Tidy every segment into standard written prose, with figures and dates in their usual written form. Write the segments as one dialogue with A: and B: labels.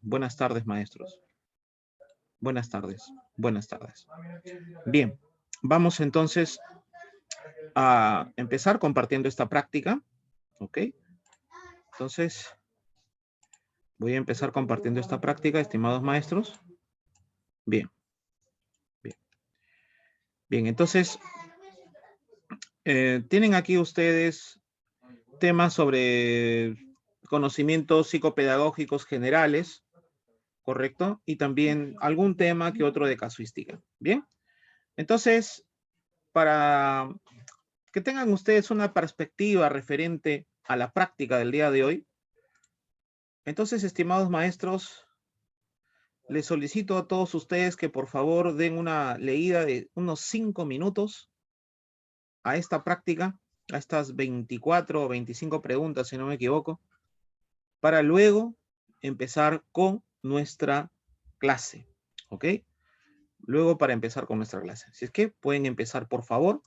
A: Buenas tardes, maestros. Buenas tardes. Buenas tardes. Bien, vamos entonces a empezar compartiendo esta práctica. ¿Ok? Entonces, voy a empezar compartiendo esta práctica, estimados maestros. Bien, bien. Bien, entonces, tienen aquí ustedes temas sobre conocimientos psicopedagógicos generales, ¿correcto? Y también algún tema que otro de casuística. Bien, entonces, para que tengan ustedes una perspectiva referente a la práctica del día de hoy, entonces, estimados maestros, les solicito a todos ustedes que por favor den una leída de unos 5 minutos a esta práctica, a estas 24 o 25 preguntas, si no me equivoco, para luego empezar con nuestra clase, ¿ok? Luego para empezar con nuestra clase. Si es que pueden empezar, por favor,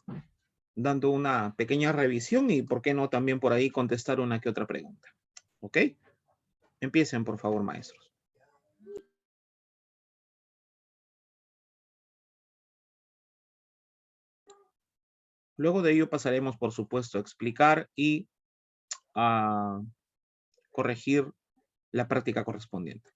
A: dando una pequeña revisión y, ¿por qué no, también por ahí contestar una que otra pregunta? ¿Ok? Empiecen, por favor, maestros. Luego de ello pasaremos, por supuesto, a explicar y a corregir la práctica correspondiente.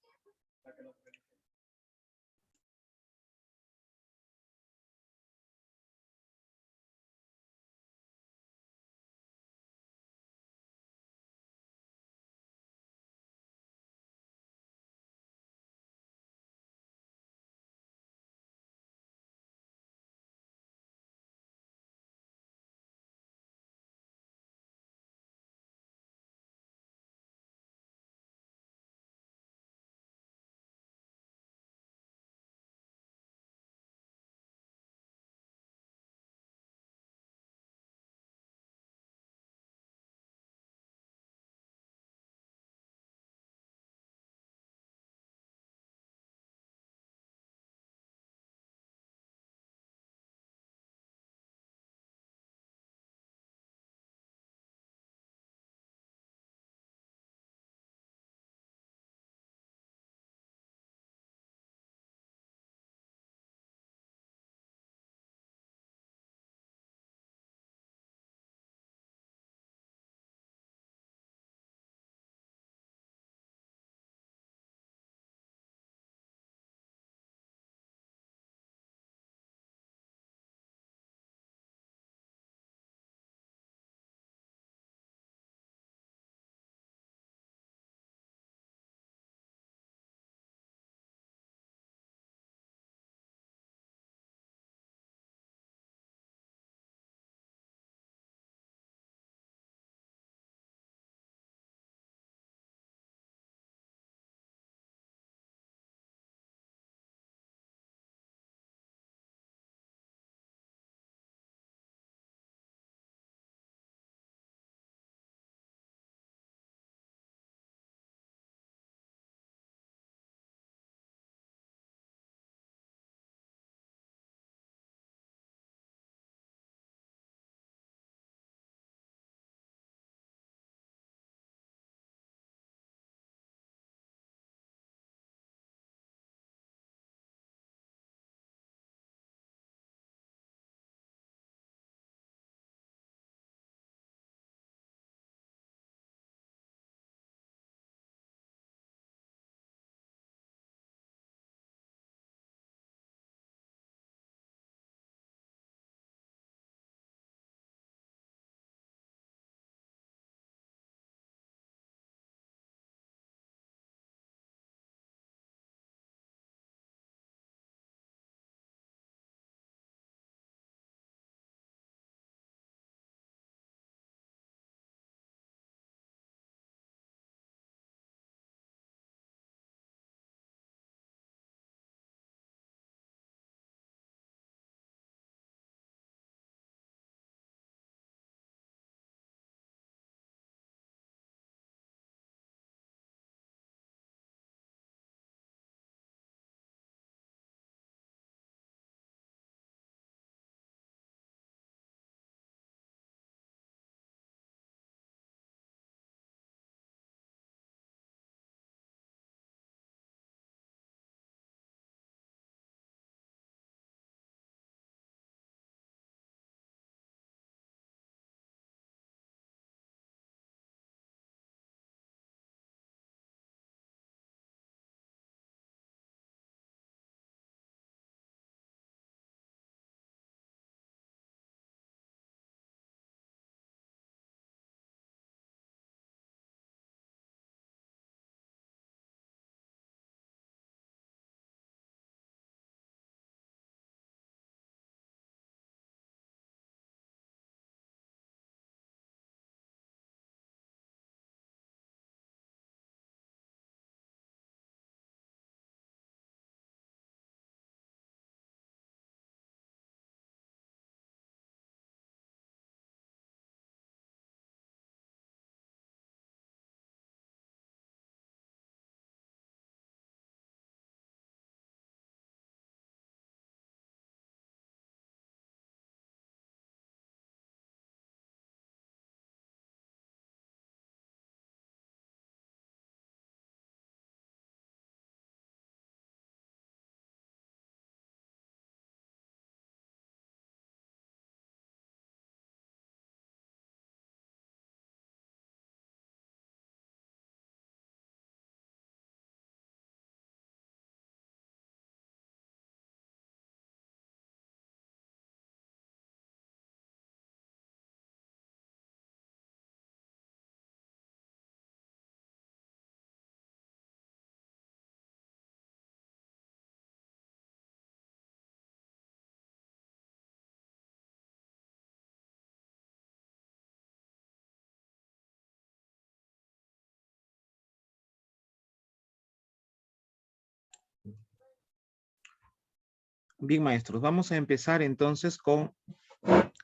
A: Bien, maestros, vamos a empezar entonces con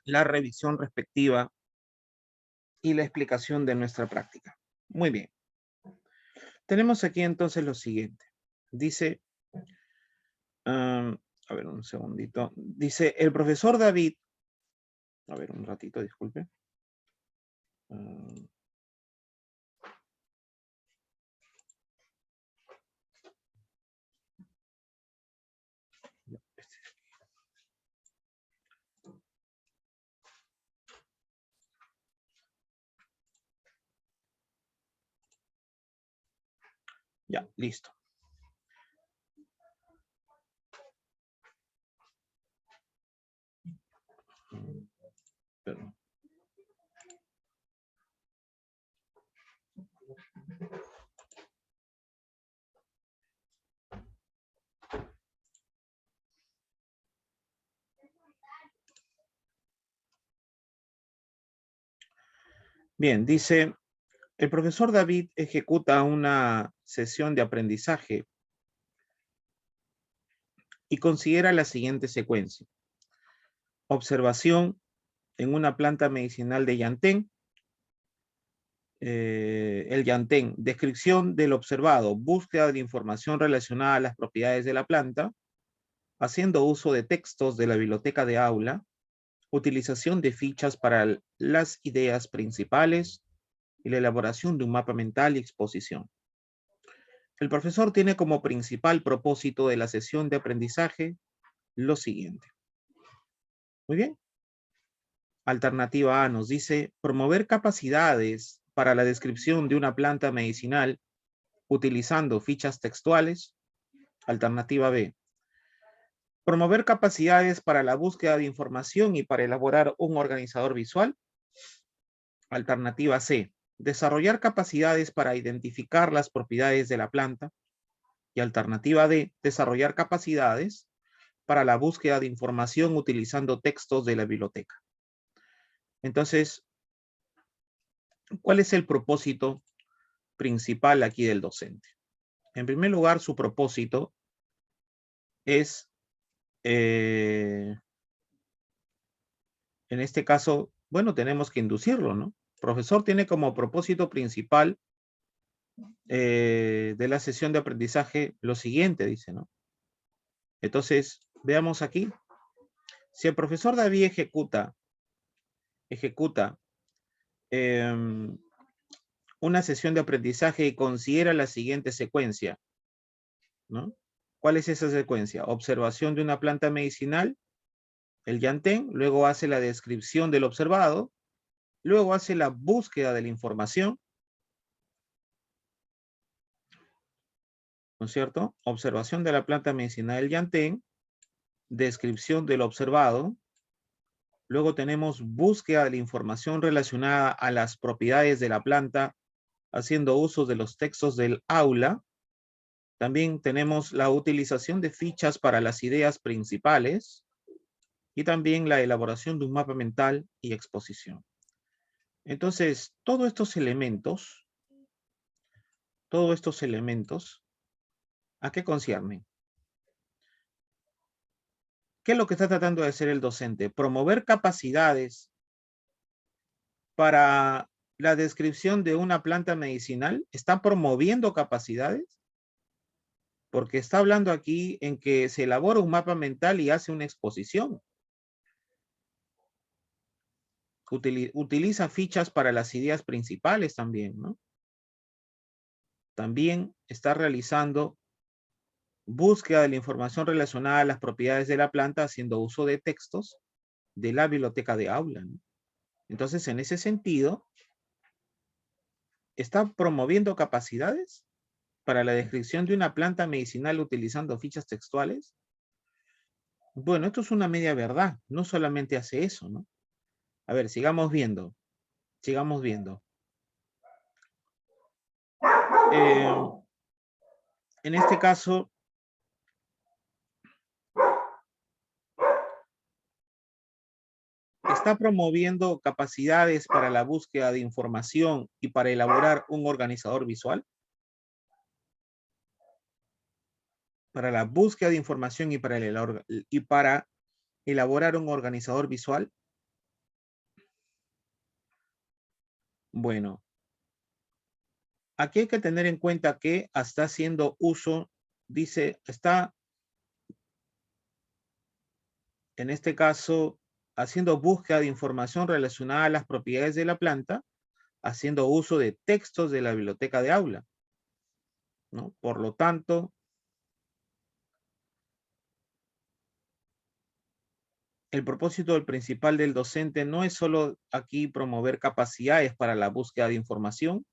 A: la revisión respectiva y la explicación de nuestra práctica. Muy bien. Tenemos aquí entonces lo siguiente. Dice, a ver, un segundito. Dice, el profesor David, a ver, un ratito, disculpe. Ya, listo. Perdón. Bien, dice, el profesor David ejecuta una sesión de aprendizaje y considera la siguiente secuencia. Observación en una planta medicinal de Yantén. El Yantén, descripción del observado, búsqueda de información relacionada a las propiedades de la planta, haciendo uso de textos de la biblioteca de aula, utilización de fichas para las ideas principales y la elaboración de un mapa mental y exposición. El profesor tiene como principal propósito de la sesión de aprendizaje lo siguiente. Muy bien. Alternativa A nos dice promover capacidades para la descripción de una planta medicinal utilizando fichas textuales. Alternativa B. Promover capacidades para la búsqueda de información y para elaborar un organizador visual. Alternativa C. Desarrollar capacidades para identificar las propiedades de la planta. Y alternativa D. Desarrollar capacidades para la búsqueda de información utilizando textos de la biblioteca. Entonces, ¿cuál es el propósito principal aquí del docente? En primer lugar, su propósito es, en este caso, bueno, tenemos que inducirlo, ¿no? El profesor tiene como propósito principal de la sesión de aprendizaje lo siguiente, dice, ¿no? Entonces, veamos aquí. Si el profesor David ejecuta una sesión de aprendizaje y considera la siguiente secuencia, ¿no? ¿Cuál es esa secuencia? Observación de una planta medicinal, el Yantén, luego hace la descripción del observado, luego hace la búsqueda de la información, ¿no es cierto? Observación de la planta medicinal del Yantén, descripción del observado, luego tenemos búsqueda de la información relacionada a las propiedades de la planta, haciendo uso de los textos del aula. También tenemos la utilización de fichas para las ideas principales y también la elaboración de un mapa mental y exposición. Entonces, todos estos elementos, ¿a qué conciernen? ¿Qué es lo que está tratando de hacer el docente? Promover capacidades para la descripción de una planta medicinal. ¿Está promoviendo capacidades? Porque está hablando aquí en que se elabora un mapa mental y hace una exposición. Utiliza fichas para las ideas principales también, ¿no? También está realizando búsqueda de la información relacionada a las propiedades de la planta haciendo uso de textos de la biblioteca de aula, ¿no? Entonces, en ese sentido, ¿está promoviendo capacidades para la descripción de una planta medicinal utilizando fichas textuales? Bueno, esto es una media verdad. No solamente hace eso, ¿no? A ver, sigamos viendo. Sigamos viendo. En este caso, está promoviendo capacidades para la búsqueda de información y para elaborar un organizador visual. para la búsqueda de información y para elaborar un organizador visual. Bueno, aquí hay que tener en cuenta que está haciendo uso, dice, está en este caso haciendo búsqueda de información relacionada a las propiedades de la planta, haciendo uso de textos de la biblioteca de aula, ¿no? Por lo tanto, el propósito principal del docente no es solo aquí promover capacidades para la búsqueda de información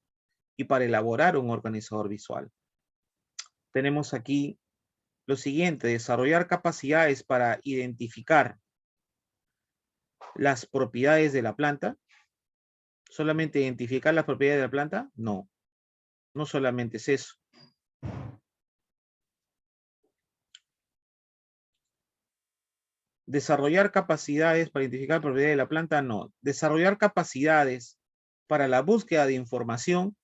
A: y para elaborar un organizador visual. Tenemos aquí lo siguiente: desarrollar capacidades para identificar las propiedades de la planta. ¿Solamente identificar las propiedades de la planta? No, no solamente es eso. Desarrollar capacidades para identificar propiedades de la planta, no. Desarrollar capacidades para la búsqueda de información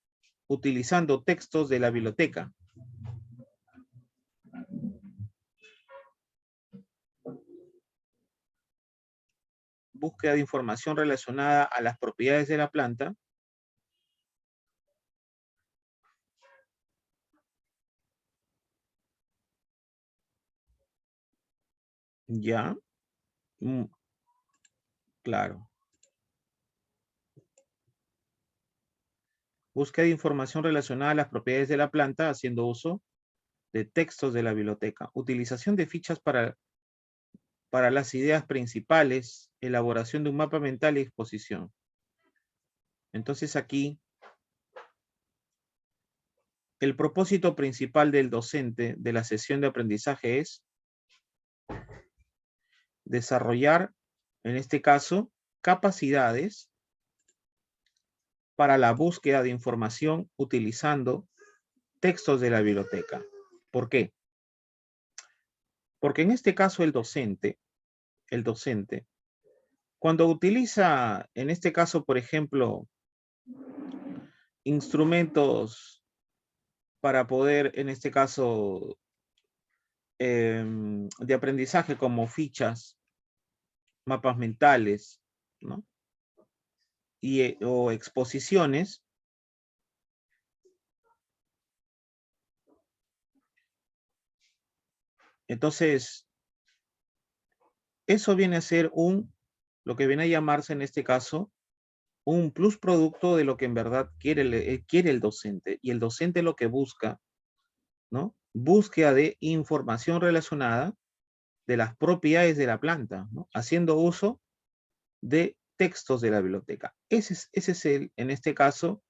A: utilizando textos de la biblioteca. Búsqueda de información relacionada a las propiedades de la planta. Ya. Claro. Búsqueda de información relacionada a las propiedades de la planta haciendo uso de textos de la biblioteca. Utilización de fichas para las ideas principales, elaboración de un mapa mental y exposición. Entonces aquí, el propósito principal del docente de la sesión de aprendizaje es desarrollar, en este caso, capacidades para la búsqueda de información utilizando textos de la biblioteca. ¿Por qué? Porque en este caso el docente, cuando utiliza, en este caso, por ejemplo, instrumentos para poder, en este caso, de aprendizaje como fichas, mapas mentales, ¿no? O exposiciones, entonces, eso viene a ser lo que viene a llamarse en este caso, un plus producto de lo que en verdad quiere el docente. Y el docente lo que busca, ¿no? Búsqueda de información relacionada de las propiedades de la planta, ¿no? Haciendo uso de textos de la biblioteca. Ese es en este caso,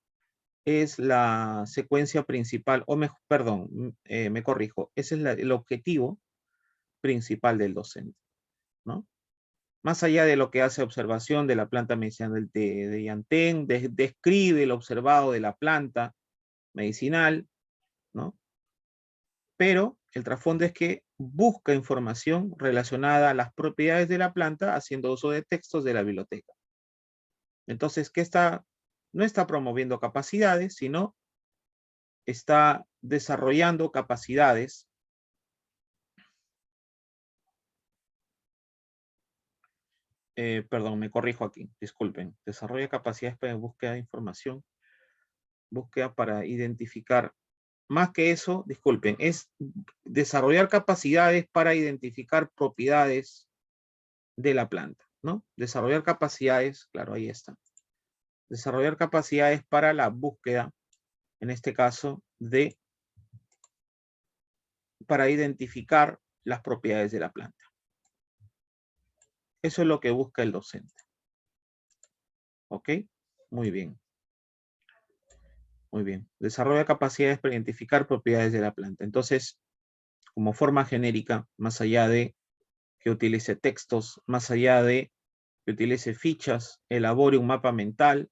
A: es la secuencia principal, perdón, me corrijo, ese es el objetivo principal del docente, ¿no? Más allá de lo que hace observación de la planta medicinal de Yantén, describe el observado de la planta medicinal, ¿no? Pero el trasfondo es que busca información relacionada a las propiedades de la planta haciendo uso de textos de la biblioteca. Entonces, no está promoviendo capacidades, sino está desarrollando capacidades perdón, me corrijo aquí, disculpen. Desarrolla capacidades para búsqueda de información, búsqueda para identificar. Más que eso, disculpen, es desarrollar capacidades para identificar propiedades de la planta, ¿no? Desarrollar capacidades, claro, ahí está. Desarrollar capacidades para la búsqueda, en este caso, para identificar las propiedades de la planta. Eso es lo que busca el docente. ¿Ok? Muy bien. Muy bien. Desarrolla capacidades para identificar propiedades de la planta. Entonces, como forma genérica, más allá de que utilice textos, más allá de que utilice fichas, elabore un mapa mental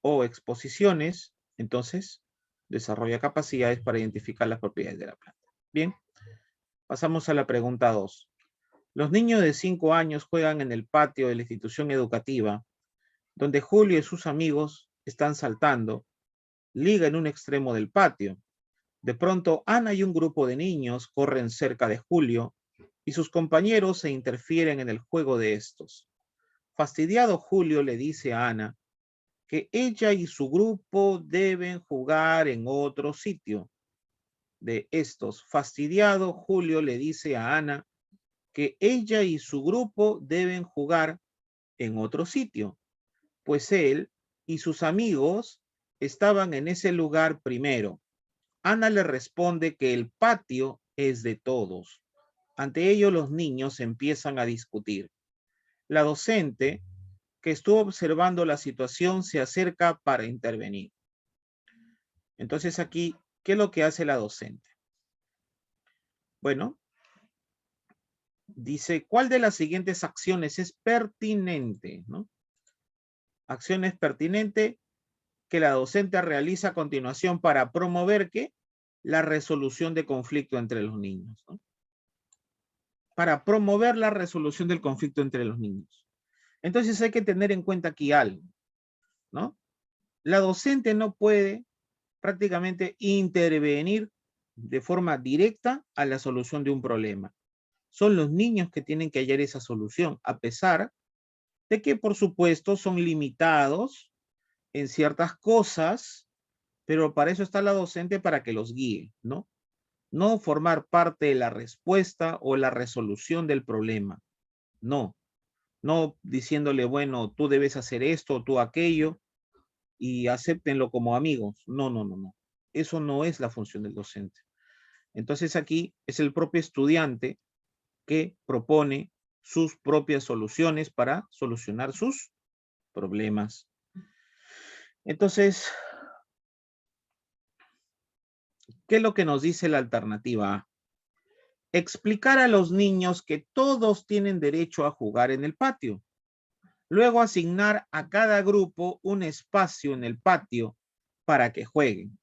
A: o exposiciones, entonces desarrolla capacidades para identificar las propiedades de la planta. Bien, pasamos a la pregunta 2. Los niños de 5 años juegan en el patio de la institución educativa, donde Julio y sus amigos están saltando liga en un extremo del patio. De pronto, Ana y un grupo de niños corren cerca de Julio y sus compañeros se interfieren en el juego de estos. Fastidiado, Julio le dice a Ana que ella y su grupo deben jugar en otro sitio. De estos, fastidiado, Julio le dice a Ana que ella y su grupo deben jugar en otro sitio, pues él y sus amigos estaban en ese lugar primero. Ana le responde que el patio es de todos. Ante ello, los niños empiezan a discutir. La docente, que estuvo observando la situación, se acerca para intervenir. Entonces aquí, ¿qué es lo que hace la docente? Bueno, dice, ¿cuál de las siguientes acciones es pertinente? ¿No? Acción es pertinente que la docente realiza a continuación para promover ¿qué? La resolución de conflicto entre los niños, ¿no? Para promover la resolución del conflicto entre los niños. Entonces hay que tener en cuenta aquí algo, ¿no? La docente no puede prácticamente intervenir de forma directa a la solución de un problema. Son los niños que tienen que hallar esa solución, a pesar de que, por supuesto, son limitados en ciertas cosas, pero para eso está la docente, para que los guíe, ¿no? No formar parte de la respuesta o la resolución del problema. No, no diciéndole, bueno, tú debes hacer esto, tú aquello, y acéptenlo como amigos. No, no, no, no. Eso no es la función del docente. Entonces aquí es el propio estudiante que propone sus propias soluciones para solucionar sus problemas. Entonces, ¿qué es lo que nos dice la alternativa A? Explicar a los niños que todos tienen derecho a jugar en el patio. Luego asignar a cada grupo un espacio en el patio para que jueguen.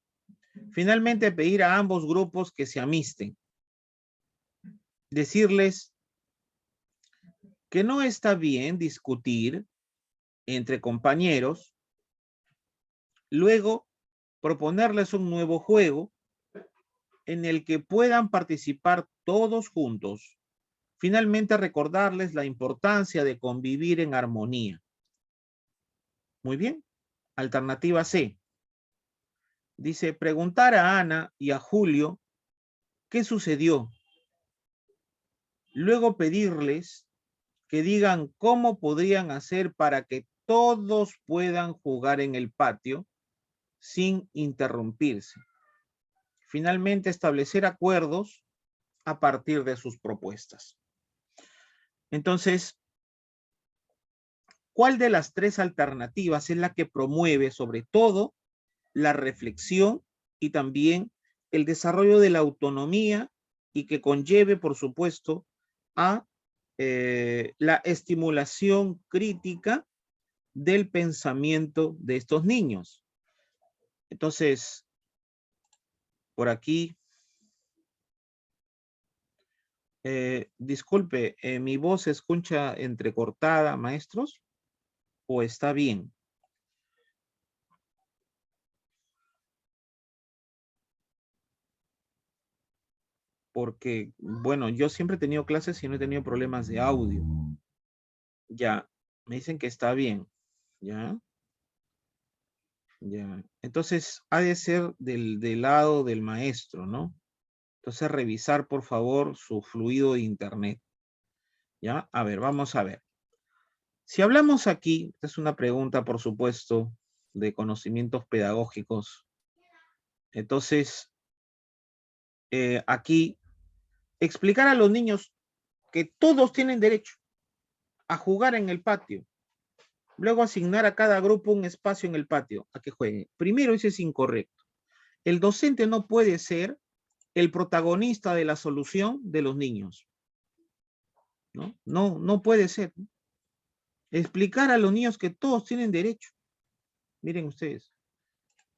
A: Finalmente, pedir a ambos grupos que se amisten. Decirles que no está bien discutir entre compañeros. Luego, proponerles un nuevo juego en el que puedan participar todos juntos. Finalmente, recordarles la importancia de convivir en armonía. Muy bien. Alternativa C. Dice, preguntar a Ana y a Julio qué sucedió. Luego pedirles que digan cómo podrían hacer para que todos puedan jugar en el patio sin interrumpirse. Finalmente, establecer acuerdos a partir de sus propuestas. Entonces, ¿cuál de las tres alternativas es la que promueve sobre todo la reflexión y también el desarrollo de la autonomía y que conlleve, por supuesto, a la estimulación crítica del pensamiento de estos niños? Entonces, por aquí, disculpe, ¿mi voz se escucha entrecortada, maestros? ¿O está bien? Porque, bueno, yo siempre he tenido clases y no he tenido problemas de audio. Ya, me dicen que está bien. ¿Ya? Ya. Entonces, ha de ser del lado del maestro, ¿no? Entonces, revisar, por favor, su fluido de internet. ¿Ya? A ver, vamos a ver. Si hablamos aquí, esta es una pregunta, por supuesto, de conocimientos pedagógicos. Entonces, aquí, explicar a los niños que todos tienen derecho a jugar en el patio. Luego asignar a cada grupo un espacio en el patio a que jueguen. Primero, eso es incorrecto. El docente no puede ser el protagonista de la solución de los niños. ¿No? No, no puede ser. Explicar a los niños que todos tienen derecho. Miren ustedes,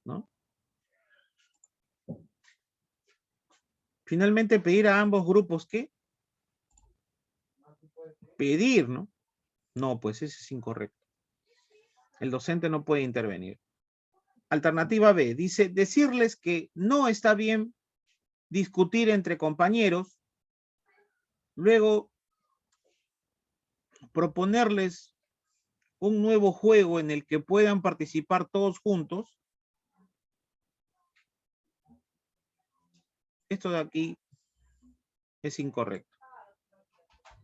A: ¿no? Finalmente, pedir a ambos grupos ¿qué? Pedir, ¿no? No, pues ese es incorrecto. El docente no puede intervenir. Alternativa B, dice, decirles que no está bien discutir entre compañeros, luego proponerles un nuevo juego en el que puedan participar todos juntos. Esto de aquí es incorrecto.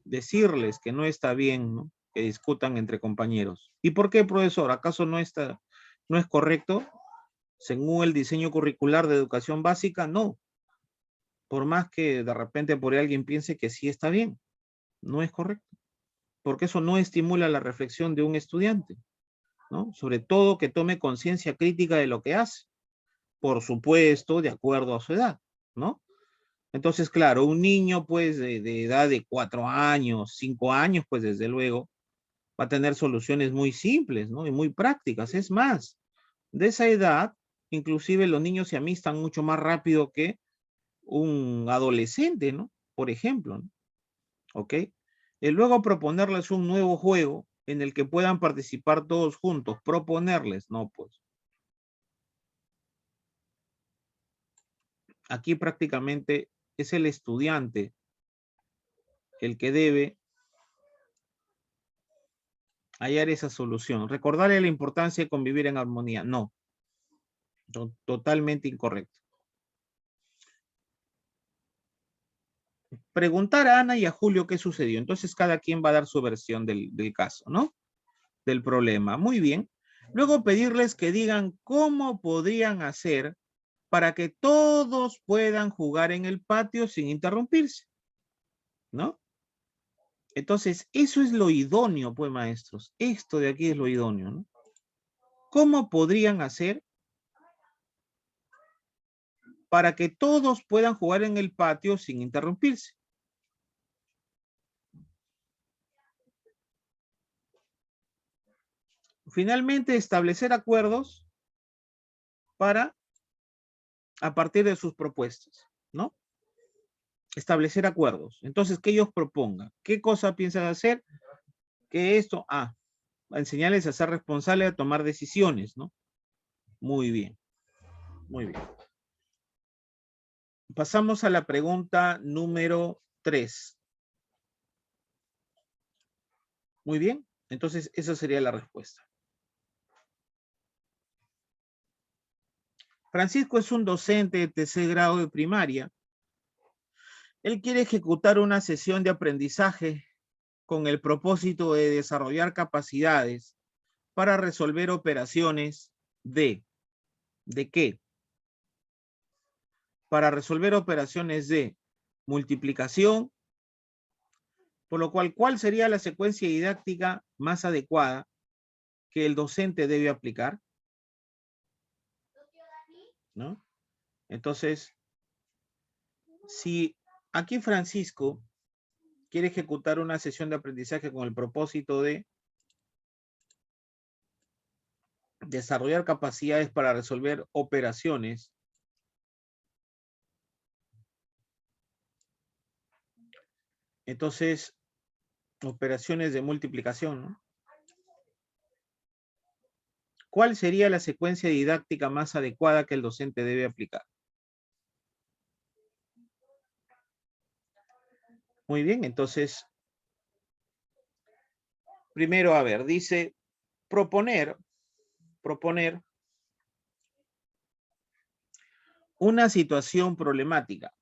A: Decirles que no está bien, ¿no?, que discutan entre compañeros. ¿Y por qué, profesor? ¿Acaso no es correcto? Según el diseño curricular de educación básica, no. Por más que de repente por ahí alguien piense que sí está bien, no es correcto. Porque eso no estimula la reflexión de un estudiante, ¿no? Sobre todo que tome conciencia crítica de lo que hace. Por supuesto, de acuerdo a su edad, ¿no? Entonces, claro, un niño, pues, de edad de 4 años, 5 años, pues, desde luego, va a tener soluciones muy simples, ¿no? Y muy prácticas. Es más, de esa edad, inclusive los niños se amistan mucho más rápido que un adolescente, ¿no? Por ejemplo, ¿no? ¿Ok? Y luego proponerles un nuevo juego en el que puedan participar todos juntos. Proponerles, no, pues. Aquí prácticamente es el estudiante el que debe hallar esa solución. Recordarle la importancia de convivir en armonía. No, totalmente incorrecto. Preguntar a Ana y a Julio qué sucedió. Entonces cada quien va a dar su versión del caso, ¿no? Del problema. Muy bien. Luego pedirles que digan cómo podrían hacer para que todos puedan jugar en el patio sin interrumpirse, ¿no? Entonces, eso es lo idóneo, pues, maestros. Esto de aquí es lo idóneo, ¿no? ¿Cómo podrían hacer para que todos puedan jugar en el patio sin interrumpirse? Finalmente, establecer acuerdos para, a partir de sus propuestas, ¿no? Establecer acuerdos. Entonces, que ellos propongan. ¿Qué cosa piensan hacer? Que esto, enseñarles a ser responsables, a tomar decisiones, ¿no? Muy bien, muy bien. Pasamos a la pregunta número 3. Muy bien, entonces esa sería la respuesta. Francisco es un docente de tercer grado de primaria. Él quiere ejecutar una sesión de aprendizaje con el propósito de desarrollar capacidades para resolver operaciones ¿de qué? Para resolver operaciones de multiplicación, por lo cual, ¿cuál sería la secuencia didáctica más adecuada que el docente debe aplicar? ¿No? Entonces, si aquí Francisco quiere ejecutar una sesión de aprendizaje con el propósito de desarrollar capacidades para resolver operaciones, entonces, operaciones de multiplicación, ¿no? ¿Cuál sería la secuencia didáctica más adecuada que el docente debe aplicar? Muy bien, entonces, primero, a ver, dice proponer una situación problemática.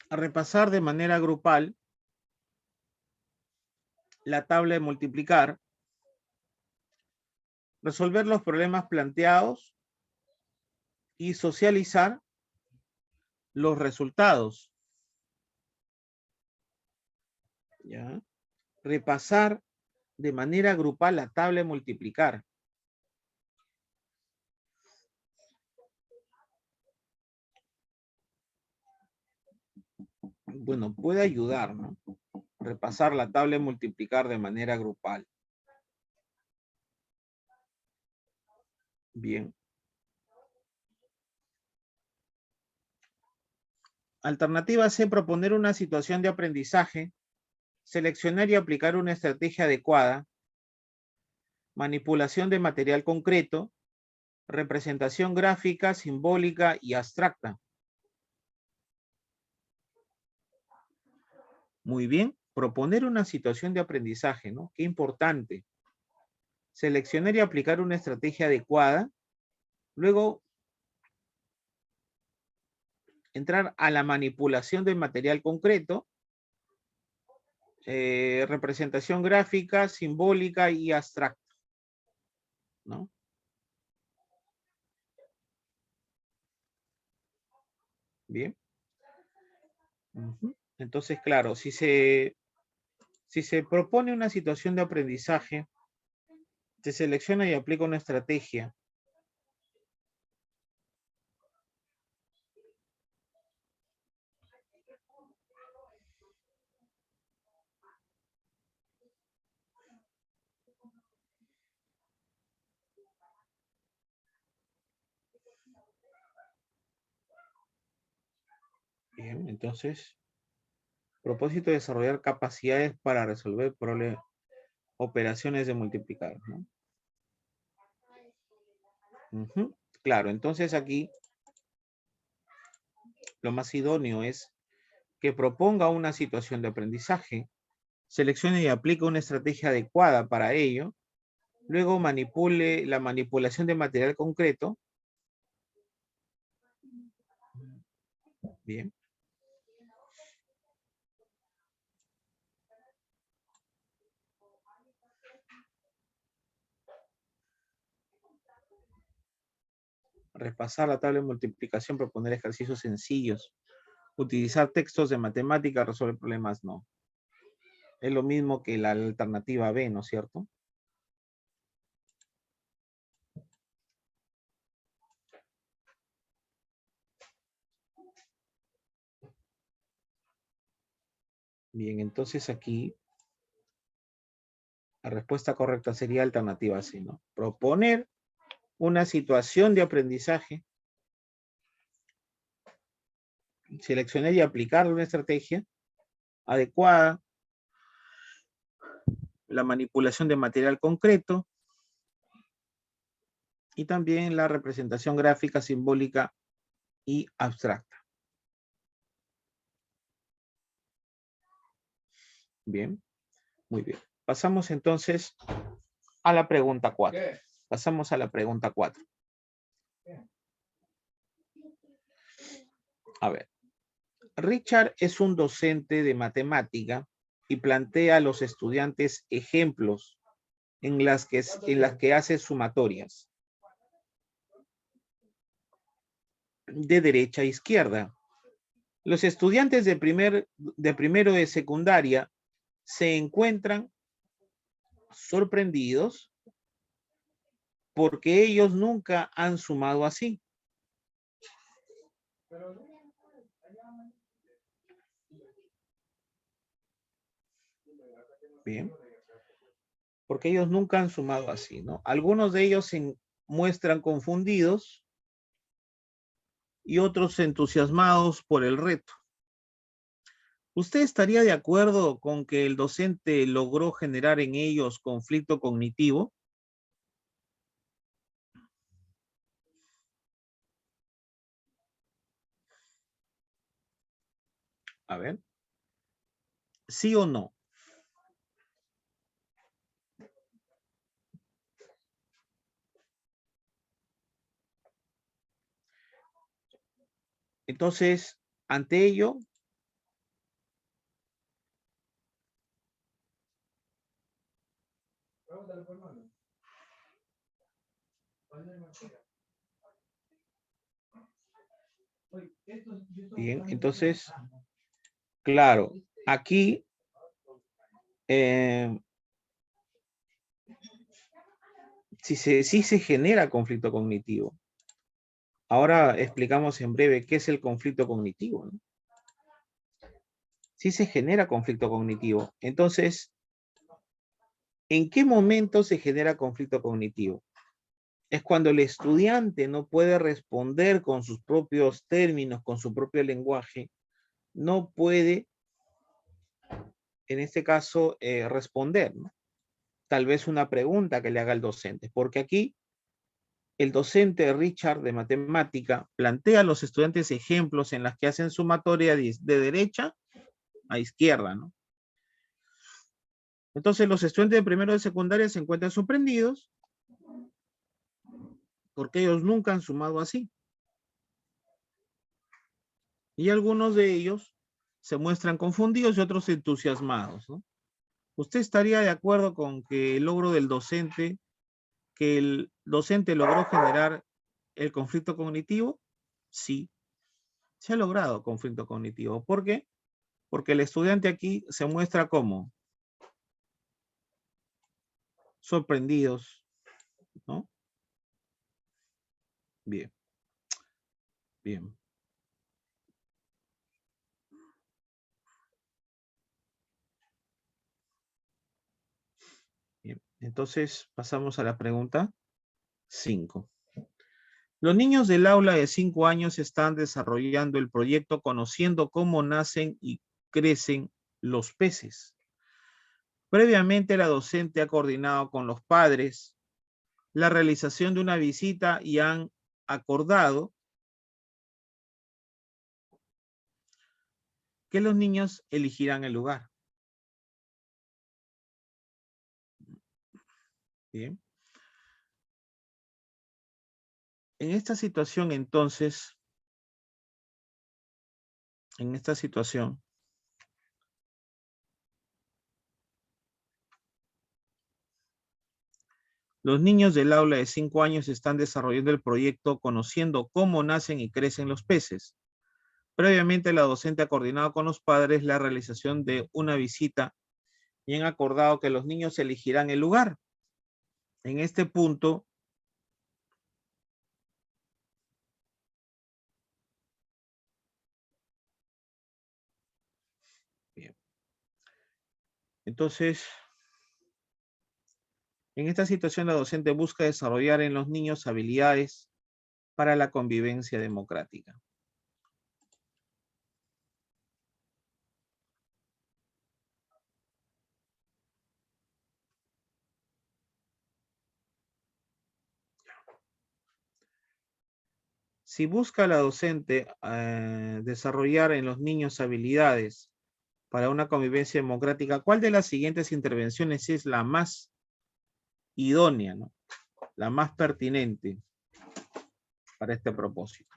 A: A repasar de manera grupal la tabla de multiplicar, resolver los problemas planteados y socializar los resultados. ¿Ya? Repasar de manera grupal la tabla de multiplicar. Bueno, puede ayudar, ¿no? Repasar la tabla de multiplicar de manera grupal. Bien. Alternativa C, proponer una situación de aprendizaje, seleccionar y aplicar una estrategia adecuada, manipulación de material concreto, representación gráfica, simbólica y abstracta. Muy bien. Proponer una situación de aprendizaje, ¿no? Qué importante. Seleccionar y aplicar una estrategia adecuada. Luego, entrar a la manipulación del material concreto. Representación gráfica, simbólica y abstracta, ¿no? Bien. Entonces, claro, si se propone una situación de aprendizaje, se selecciona y aplica una estrategia. Bien, entonces, propósito de desarrollar capacidades para resolver problemas, operaciones de multiplicar, ¿no? Claro, entonces aquí lo más idóneo es que proponga una situación de aprendizaje, seleccione y aplique una estrategia adecuada para ello, luego manipule la manipulación de material concreto. Bien. Repasar la tabla de multiplicación, proponer ejercicios sencillos, utilizar textos de matemática, resolver problemas, no. Es lo mismo que la alternativa B, ¿no es cierto? Bien, entonces aquí la respuesta correcta sería alternativa C, ¿no? Proponer una situación de aprendizaje, seleccionar y aplicar una estrategia adecuada, la manipulación de material concreto y también la representación gráfica, simbólica y abstracta. Bien, muy bien. Pasamos entonces a la pregunta 4. Pasamos a la pregunta 4. A ver. Richard es un docente de matemática y plantea a los estudiantes ejemplos en las que hace sumatorias de derecha a izquierda. Los estudiantes de primero de secundaria se encuentran sorprendidos porque ellos nunca han sumado así. Bien. Porque ellos nunca han sumado así, ¿no? Algunos de ellos se muestran confundidos y otros entusiasmados por el reto. ¿Usted estaría de acuerdo con que el docente logró generar en ellos conflicto cognitivo? A ver. ¿Sí o no? Entonces, ante ello, bien, entonces, claro, aquí sí se genera conflicto cognitivo. Ahora explicamos en breve qué es el conflicto cognitivo, ¿no? Sí se genera conflicto cognitivo. Entonces, ¿en qué momento se genera conflicto cognitivo? Es cuando el estudiante no puede responder con sus propios términos, con su propio lenguaje, no puede, en este caso, responder, ¿no? Tal vez una pregunta que le haga el docente, porque aquí el docente Richard de matemática plantea a los estudiantes ejemplos en las que hacen sumatoria de derecha a izquierda, ¿no? Entonces los estudiantes de primero de secundaria se encuentran sorprendidos porque ellos nunca han sumado así. Y algunos de ellos se muestran confundidos y otros entusiasmados, ¿no? ¿Usted estaría de acuerdo con que el logro del docente, que el docente logró generar el conflicto cognitivo? Sí, se ha logrado conflicto cognitivo. ¿Por qué? Porque el estudiante aquí se muestra como sorprendidos, ¿no? Bien, bien. Bien. Entonces pasamos a la pregunta 5. Los niños del aula de 5 años están desarrollando el proyecto conociendo cómo nacen y crecen los peces. Previamente, la docente ha coordinado con los padres la realización de una visita y han acordado que los niños elegirán el lugar. Bien. En esta situación, entonces, los niños del aula de 5 años están desarrollando el proyecto conociendo cómo nacen y crecen los peces. Previamente, la docente ha coordinado con los padres la realización de una visita y han acordado que los niños elegirán el lugar. En este punto, bien. Entonces, en esta situación la docente busca desarrollar en los niños habilidades para la convivencia democrática. Si busca la docente desarrollar en los niños habilidades para una convivencia democrática, ¿cuál de las siguientes intervenciones es la más idónea, ¿no? La más pertinente para este propósito?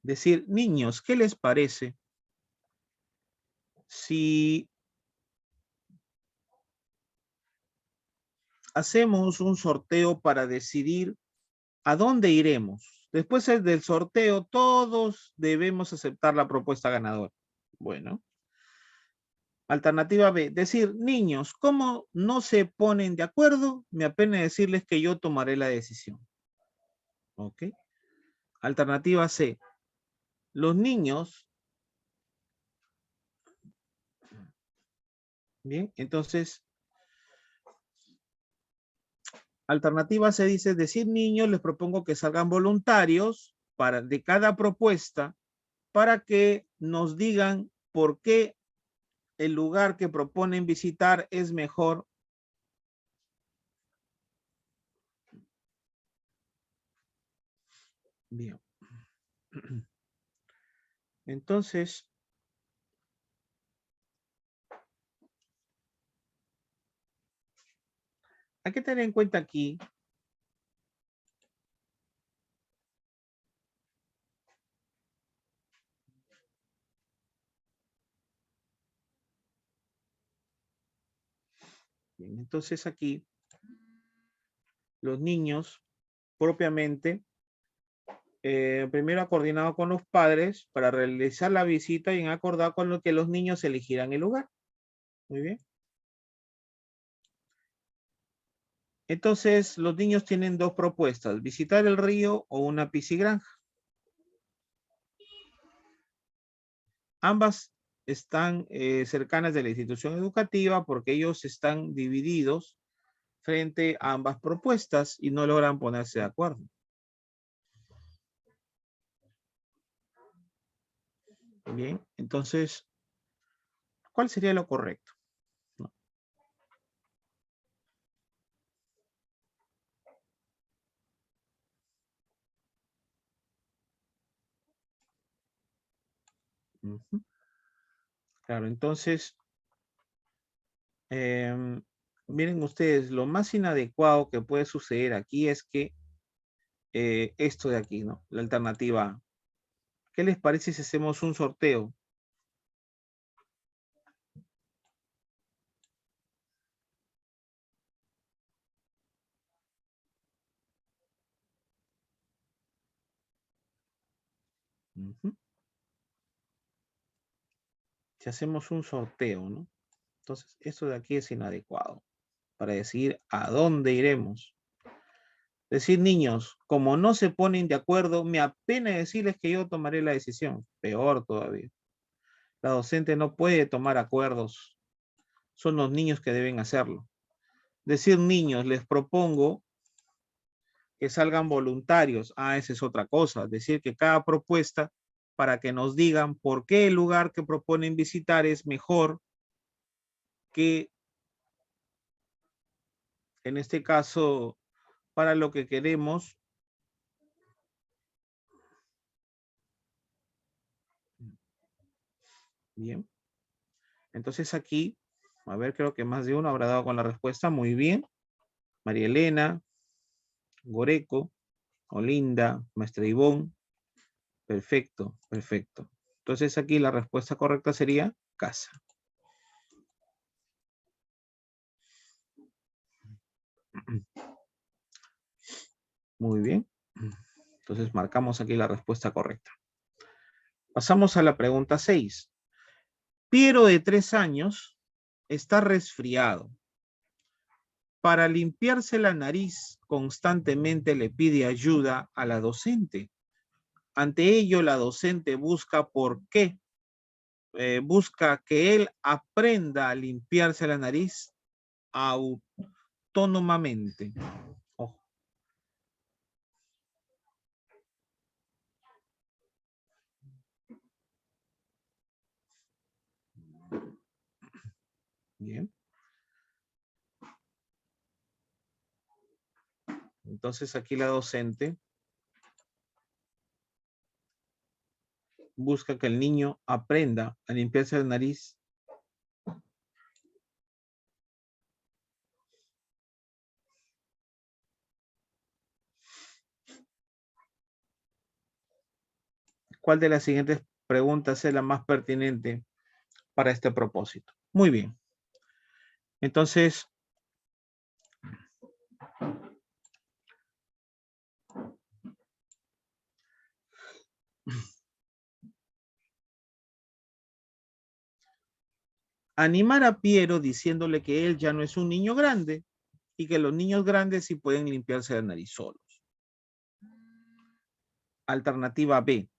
A: Decir, niños, ¿qué les parece si hacemos un sorteo para decidir a dónde iremos? Después del sorteo, todos debemos aceptar la propuesta ganadora. Bueno. Alternativa B, decir, niños, ¿cómo no se ponen de acuerdo? Me apena decirles que yo tomaré la decisión. ¿Ok? Alternativa C, los niños. Bien, entonces, alternativa C dice, decir niños, les propongo que salgan voluntarios de cada propuesta para que nos digan por qué el lugar que proponen visitar es mejor. Bien. Entonces, hay que tener en cuenta aquí bien, entonces aquí los niños propiamente primero ha coordinado con los padres para realizar la visita y han acordado con lo que los niños elegirán el lugar. Muy bien. Entonces, los niños tienen dos propuestas, visitar el río o una piscigranja. Ambas están cercanas de la institución educativa porque ellos están divididos frente a ambas propuestas y no logran ponerse de acuerdo. Bien, entonces, ¿cuál sería lo correcto? ¿No? Ujú. Claro, entonces, em, miren ustedes, lo más inadecuado que puede suceder aquí es que esto de aquí, ¿no? La alternativa A. ¿Qué les parece si hacemos un sorteo? Ujú. Si hacemos un sorteo, ¿no? Entonces, esto de aquí es inadecuado para decir a dónde iremos. Decir, niños, como no se ponen de acuerdo, me apena decirles que yo tomaré la decisión. Peor todavía. La docente no puede tomar acuerdos. Son los niños que deben hacerlo. Decir, niños, les propongo que salgan voluntarios. Ah, esa es otra cosa. Decir que cada propuesta, para que nos digan por qué el lugar que proponen visitar es mejor que, en este caso, para lo que queremos. Bien. Entonces aquí, a ver, creo que más de uno habrá dado con la respuesta. Muy bien. María Elena, Goreco, Olinda, Maestra Ivonne. Perfecto, perfecto. Entonces aquí la respuesta correcta sería casa. Muy bien. Entonces marcamos aquí la respuesta correcta. Pasamos a la pregunta 6. Piero de 3 años está resfriado. Para limpiarse la nariz constantemente le pide ayuda a la docente. Ante ello, la docente busca por qué. Busca que él aprenda a limpiarse la nariz autónomamente. Ojo. Bien. Entonces aquí la docente busca que el niño aprenda a limpiarse la nariz. ¿Cuál de las siguientes preguntas es la más pertinente para este propósito? Muy bien. Entonces, animar a Piero diciéndole que él ya no es un niño grande y que los niños grandes sí pueden limpiarse la nariz solos. Alternativa B.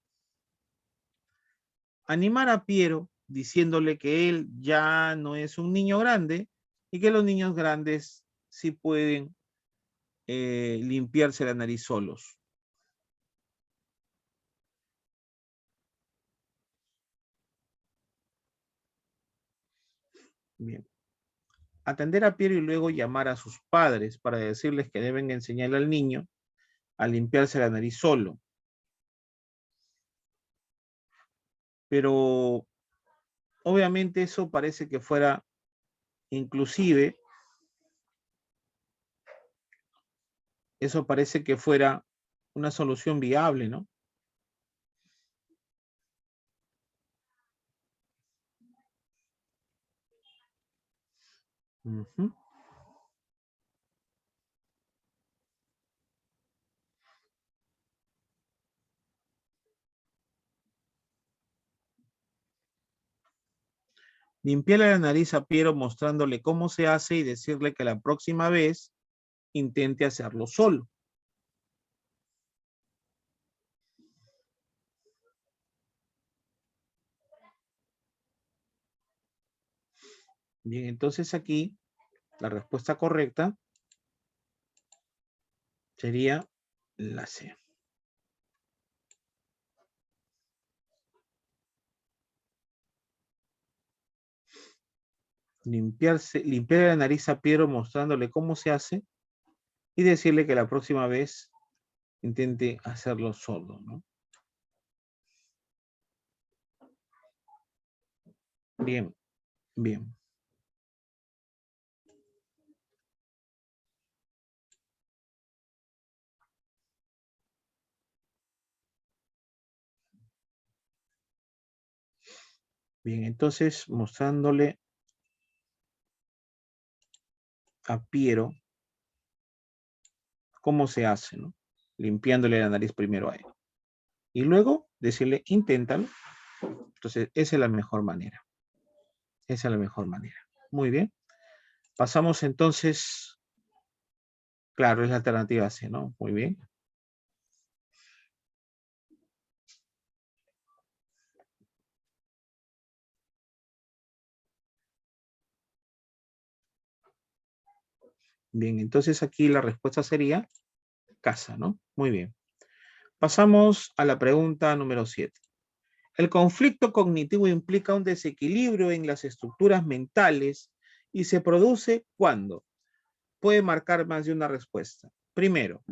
A: Animar a Piero diciéndole que él ya no es un niño grande y que los niños grandes sí pueden limpiarse la nariz solos. Bien. Atender a Piero y luego llamar a sus padres para decirles que deben enseñarle al niño a limpiarse la nariz solo. Pero obviamente eso parece que fuera inclusive, eso parece que fuera una solución viable, ¿no? Ujú. Limpiarle la nariz a Piero mostrándole cómo se hace y decirle que la próxima vez intente hacerlo solo. Bien, entonces aquí la respuesta correcta sería la C. limpiar la nariz a Piero mostrándole cómo se hace y decirle que la próxima vez intente hacerlo sordo, ¿no? Bien, bien. Bien, entonces mostrándole a Piero cómo se hace, ¿no? Limpiándole la nariz primero a él. Y luego decirle, inténtalo. Entonces, esa es la mejor manera. Esa es la mejor manera. Muy bien. Pasamos entonces, claro, es la alternativa C, ¿no? Muy bien. Bien, entonces aquí la respuesta sería casa, ¿no? Muy bien. Pasamos a la pregunta número 7. El conflicto cognitivo implica un desequilibrio en las estructuras mentales y se produce cuando puede marcar más de una respuesta. Primero,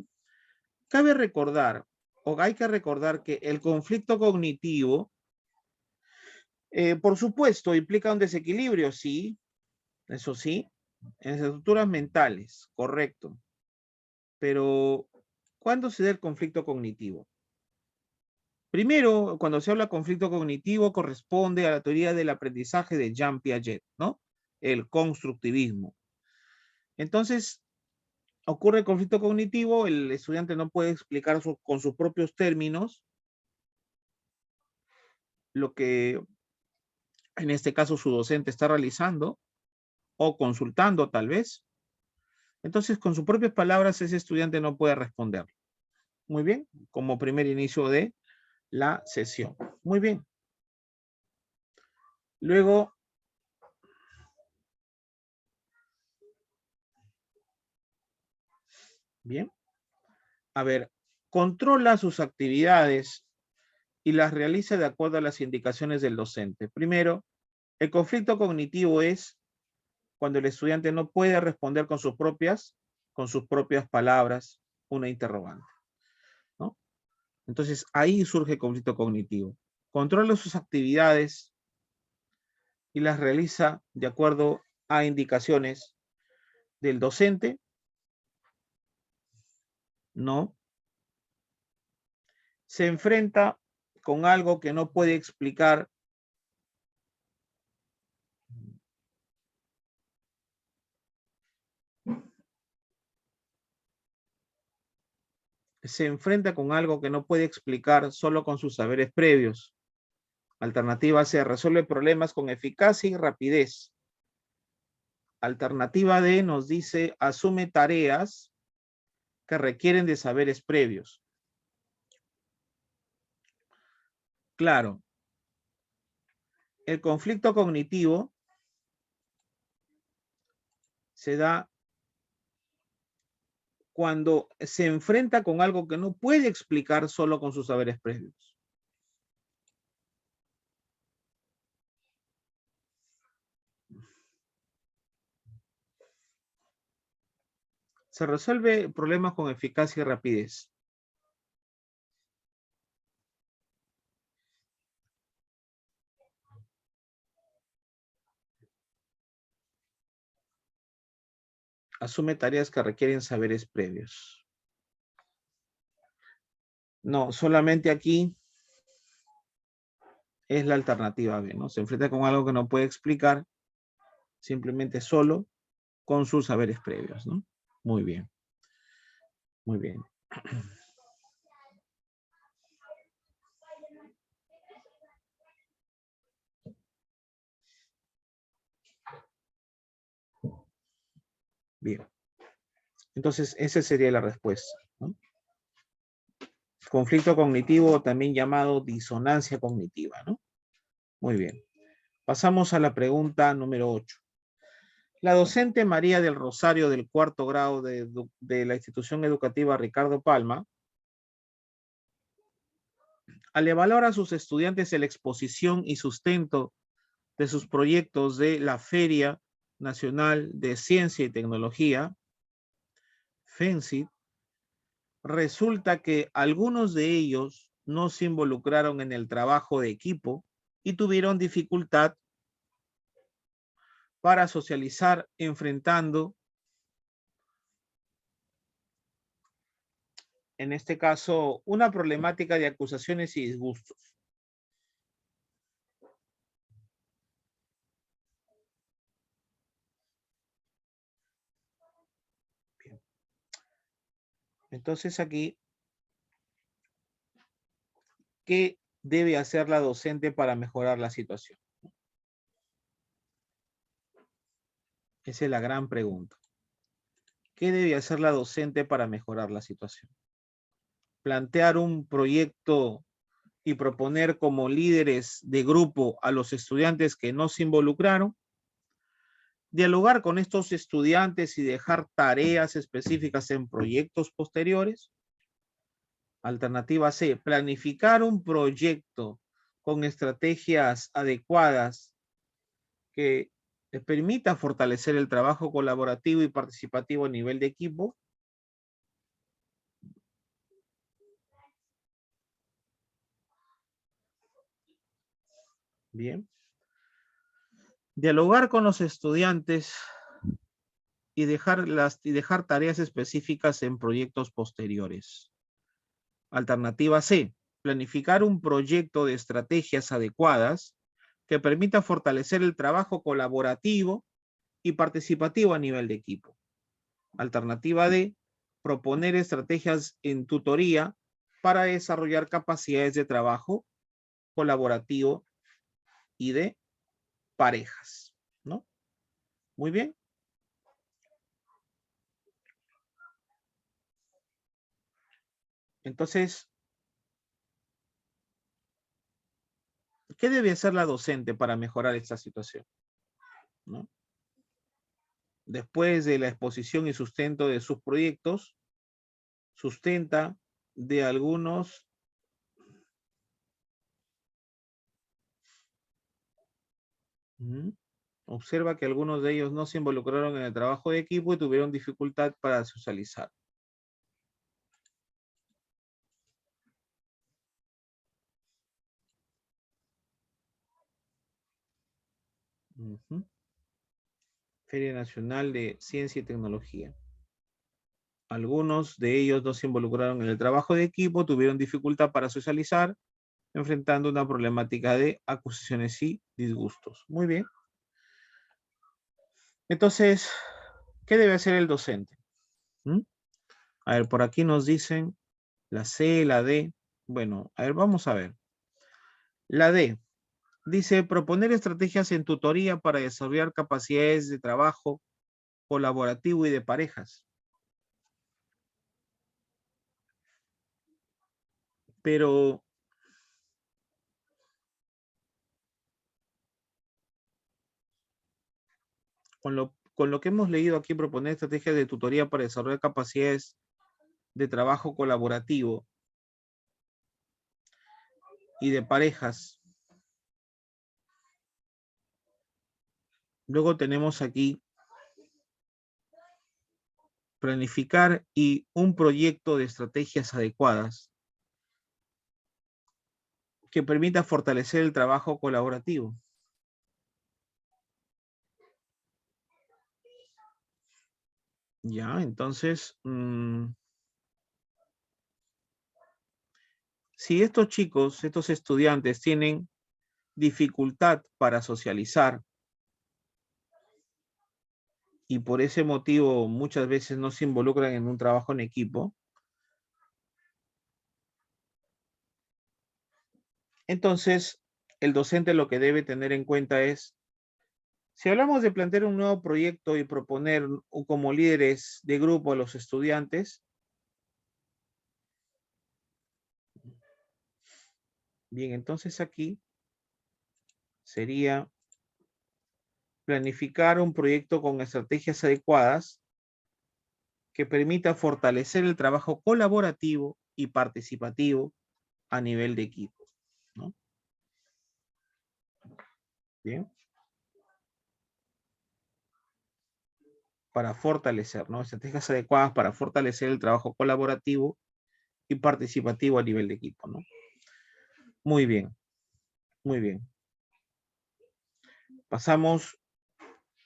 A: cabe recordar, o hay que recordar que el conflicto cognitivo, por supuesto, implica un desequilibrio, sí, eso sí, en las estructuras mentales, correcto. Pero, ¿cuándo se da el conflicto cognitivo? Primero, cuando se habla de conflicto cognitivo, corresponde a la teoría del aprendizaje de Jean Piaget, ¿no? El constructivismo. Entonces, ocurre el conflicto cognitivo, el estudiante no puede explicar con sus propios términos lo que en este caso su docente está realizando o consultando tal vez. Entonces, con sus propias palabras, ese estudiante no puede responder. Muy bien, como primer inicio de la sesión. Muy bien. Luego, bien, a ver, controla sus actividades y las realiza de acuerdo a las indicaciones del docente. Primero, el conflicto cognitivo es cuando el estudiante no puede responder con sus propias palabras una interrogante, ¿no? Entonces, ahí surge el conflicto cognitivo. Controla sus actividades y las realiza de acuerdo a indicaciones del docente, ¿no? Se enfrenta con algo que no puede explicar, solo con sus saberes previos. Alternativa C, resuelve problemas con eficacia y rapidez. Alternativa D nos dice, asume tareas que requieren de saberes previos. Claro, el conflicto cognitivo se da cuando se enfrenta con algo que no puede explicar solo con sus saberes previos. Se resuelve problemas con eficacia y rapidez. Asume tareas que requieren saberes previos. No, solamente aquí es la alternativa B, ¿no? Se enfrenta con algo que no puede explicar, simplemente solo con sus saberes previos, ¿no? Muy bien. Muy bien. Bien. Entonces, esa sería la respuesta, ¿no? Conflicto cognitivo, también llamado disonancia cognitiva, ¿no? Muy bien. Pasamos a la pregunta número 8. La docente María del Rosario del cuarto grado de la institución educativa Ricardo Palma, al evaluar a sus estudiantes en la exposición y sustento de sus proyectos de la feria Nacional de Ciencia y Tecnología, FENCIT, resulta que algunos de ellos no se involucraron en el trabajo de equipo y tuvieron dificultad para socializar enfrentando, en este caso, una problemática de acusaciones y disgustos. Bien. Entonces aquí, ¿qué debe hacer la docente para mejorar la situación? Esa es la gran pregunta. ¿Qué debe hacer la docente para mejorar la situación? Plantear un proyecto y proponer como líderes de grupo a los estudiantes que no se involucraron, dialogar con estos estudiantes y dejar tareas específicas en proyectos posteriores. Alternativa C, planificar un proyecto con estrategias adecuadas que permita fortalecer el trabajo colaborativo y participativo a nivel de equipo. Bien. Dialogar con los estudiantes y dejar tareas específicas en proyectos posteriores. Alternativa C, planificar un proyecto de estrategias adecuadas que permita fortalecer el trabajo colaborativo y participativo a nivel de equipo. Alternativa D, proponer estrategias en tutoría para desarrollar capacidades de trabajo colaborativo y de parejas, ¿no? Muy bien. Entonces, ¿qué debe hacer la docente para mejorar esta situación? ¿No? Después de la exposición y sustento de sus proyectos, sustenta de algunos observa que algunos de ellos no se involucraron en el trabajo de equipo y tuvieron dificultad para socializar. Feria Nacional de Ciencia y Tecnología. Algunos de ellos no se involucraron en el trabajo de equipo, tuvieron dificultad para socializar, enfrentando una problemática de acusaciones y disgustos. Muy bien. Entonces, ¿qué debe hacer el docente? A ver, por aquí nos dicen la C, la D. Bueno, a ver, vamos a ver. La D dice proponer estrategias en tutoría para desarrollar capacidades de trabajo colaborativo y de parejas. Pero con lo que hemos leído aquí, proponer estrategias de tutoría para desarrollar capacidades de trabajo colaborativo y de parejas. Luego tenemos aquí planificar y un proyecto de estrategias adecuadas que permita fortalecer el trabajo colaborativo. Ya, entonces, si estos chicos, estos estudiantes tienen dificultad para socializar y por ese motivo muchas veces no se involucran en un trabajo en equipo, entonces el docente lo que debe tener en cuenta es, si hablamos de plantear un nuevo proyecto y proponer como líderes de grupo a los estudiantes, bien, entonces aquí sería planificar un proyecto con estrategias adecuadas que permita fortalecer el trabajo colaborativo y participativo a nivel de equipo, ¿no? Bien. para fortalecer, ¿no? Estrategias adecuadas para fortalecer el trabajo colaborativo y participativo a nivel de equipo, ¿no? Muy bien, muy bien. Pasamos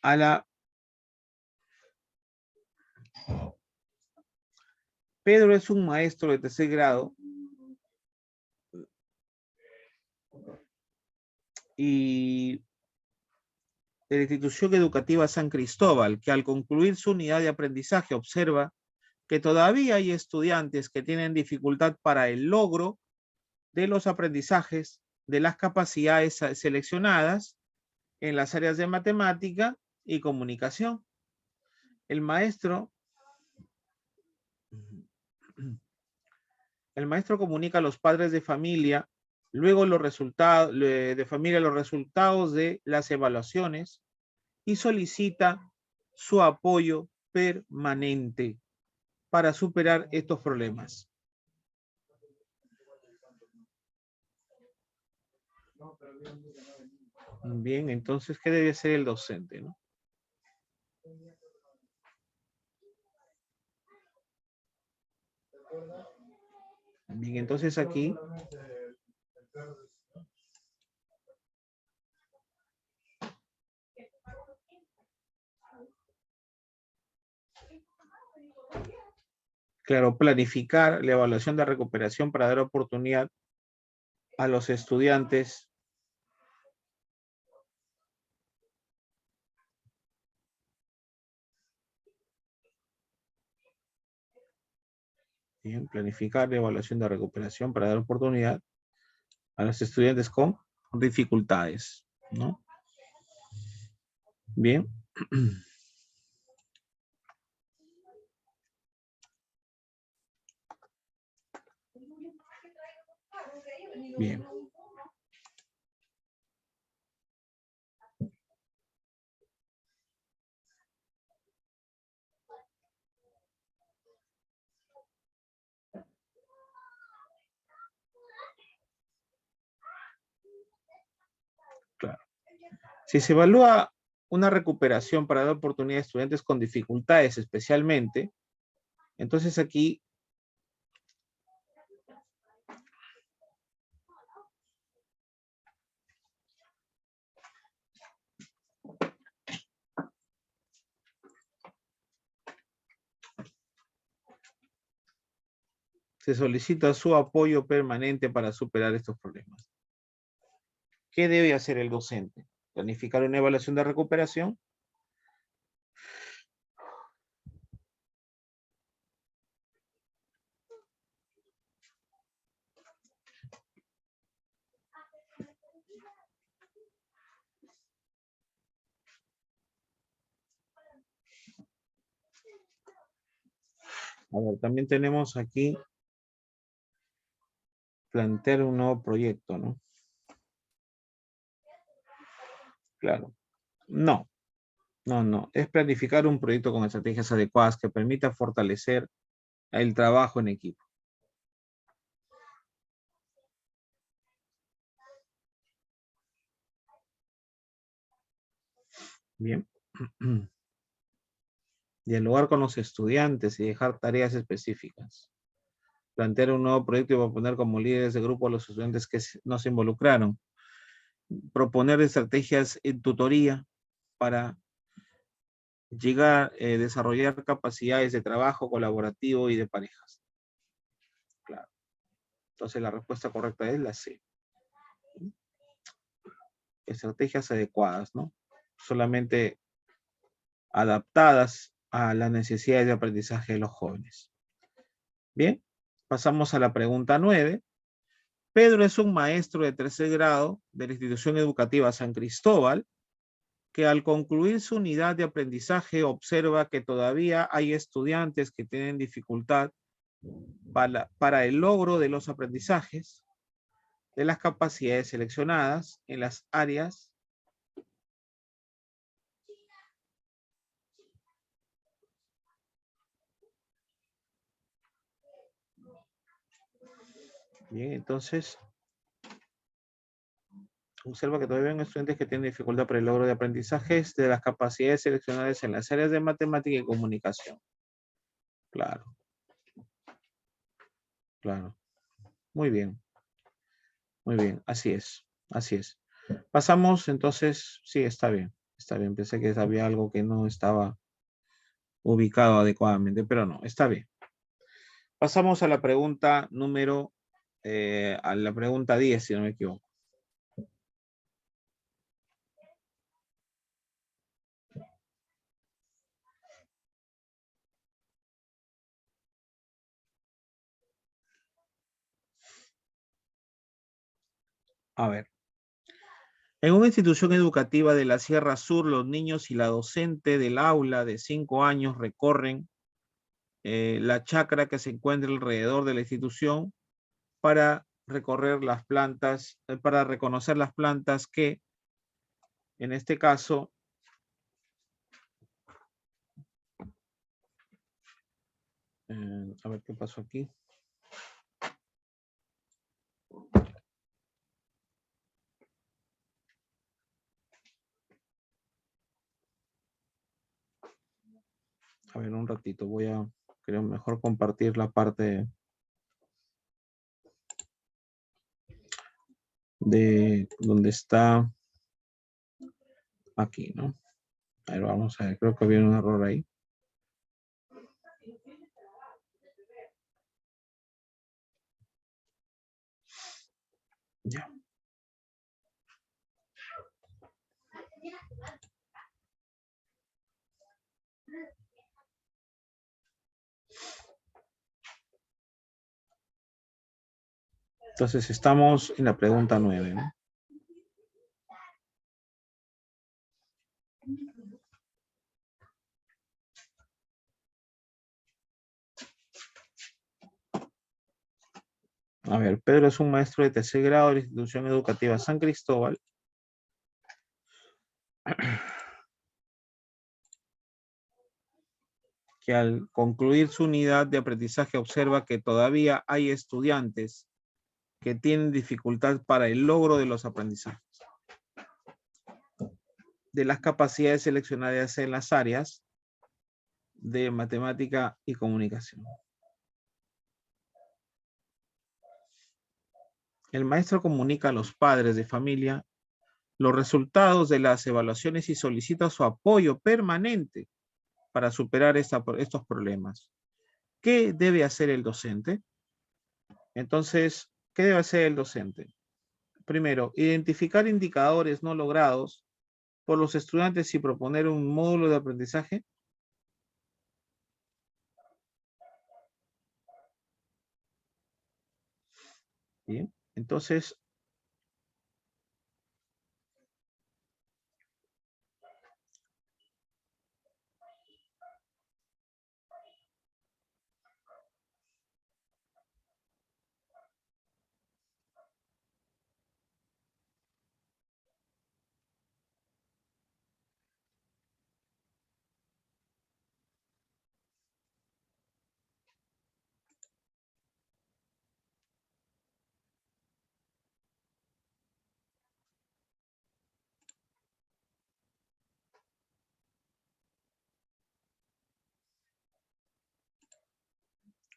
A: a la... Pedro es un maestro de tercer grado y de la institución educativa San Cristóbal, que al concluir su unidad de aprendizaje observa que todavía hay estudiantes que tienen dificultad para el logro de los aprendizajes de las capacidades seleccionadas en las áreas de matemática y comunicación. El maestro comunica a los padres de familia luego los resultados de las evaluaciones y solicita su apoyo permanente para superar estos problemas. Bien, entonces, ¿qué debe hacer el docente, no? Bien, entonces aquí claro, planificar la evaluación de recuperación para dar oportunidad a los estudiantes bien, planificar la evaluación de recuperación para dar oportunidad a los estudiantes con dificultades, ¿no? Bien. Bien. Claro. Si se evalúa una recuperación para dar oportunidad a estudiantes con dificultades especialmente, entonces aquí se solicita su apoyo permanente para superar estos problemas. ¿Qué debe hacer el docente? Planificar una evaluación de recuperación. A ver, también tenemos aquí plantear un nuevo proyecto, ¿no? Claro. No, no. Es planificar un proyecto con estrategias adecuadas que permita fortalecer el trabajo en equipo. Bien. Dialogar con los estudiantes y dejar tareas específicas. Plantear un nuevo proyecto y proponer como líderes de grupo a los estudiantes que no se involucraron. Proponer estrategias en tutoría para llegar a desarrollar capacidades de trabajo colaborativo y de parejas. Claro. Entonces la respuesta correcta es la C. Estrategias adecuadas, ¿no? Solamente adaptadas a las necesidades de aprendizaje de los jóvenes. Bien, pasamos a la pregunta 9. Pedro es un maestro de tercer grado de la institución educativa San Cristóbal que al concluir su unidad de aprendizaje observa que todavía hay estudiantes que tienen dificultad para el logro de los aprendizajes de las capacidades seleccionadas en las áreas bien, entonces Observa que todavía hay estudiantes que tienen dificultad para el logro de aprendizajes de las capacidades seleccionadas en las áreas de matemática y comunicación. Claro, claro. Muy bien, así es, así es. Pasamos entonces, sí, está bien, está bien. Pensé que había algo que no estaba ubicado adecuadamente, pero no, está bien. Pasamos a la pregunta número, a la pregunta 10, si no me equivoco. A ver. En una institución educativa de la Sierra Sur, los niños y la docente del aula de 5 años recorren la chacra que se encuentra alrededor de la institución para recorrer las plantas, para reconocer las plantas que, en este caso, a ver qué pasó aquí. A ver, un ratito, creo mejor compartir la parte de donde está aquí, ¿no? A ver, vamos a ver, creo que había un error ahí. Ya. Entonces estamos en la pregunta 9, ¿no? A ver, Pedro es un maestro de tercer grado de la institución educativa San Cristóbal. Que al concluir su unidad de aprendizaje observa que todavía hay estudiantes que tienen dificultad para el logro de los aprendizajes, de las capacidades seleccionadas en las áreas de matemática y comunicación. El maestro comunica a los padres de familia los resultados de las evaluaciones y solicita su apoyo permanente para superar estos problemas. ¿Qué debe hacer el docente? Entonces, ¿qué debe hacer el docente? Primero, identificar indicadores no logrados por los estudiantes y proponer un módulo de aprendizaje. Bien, entonces,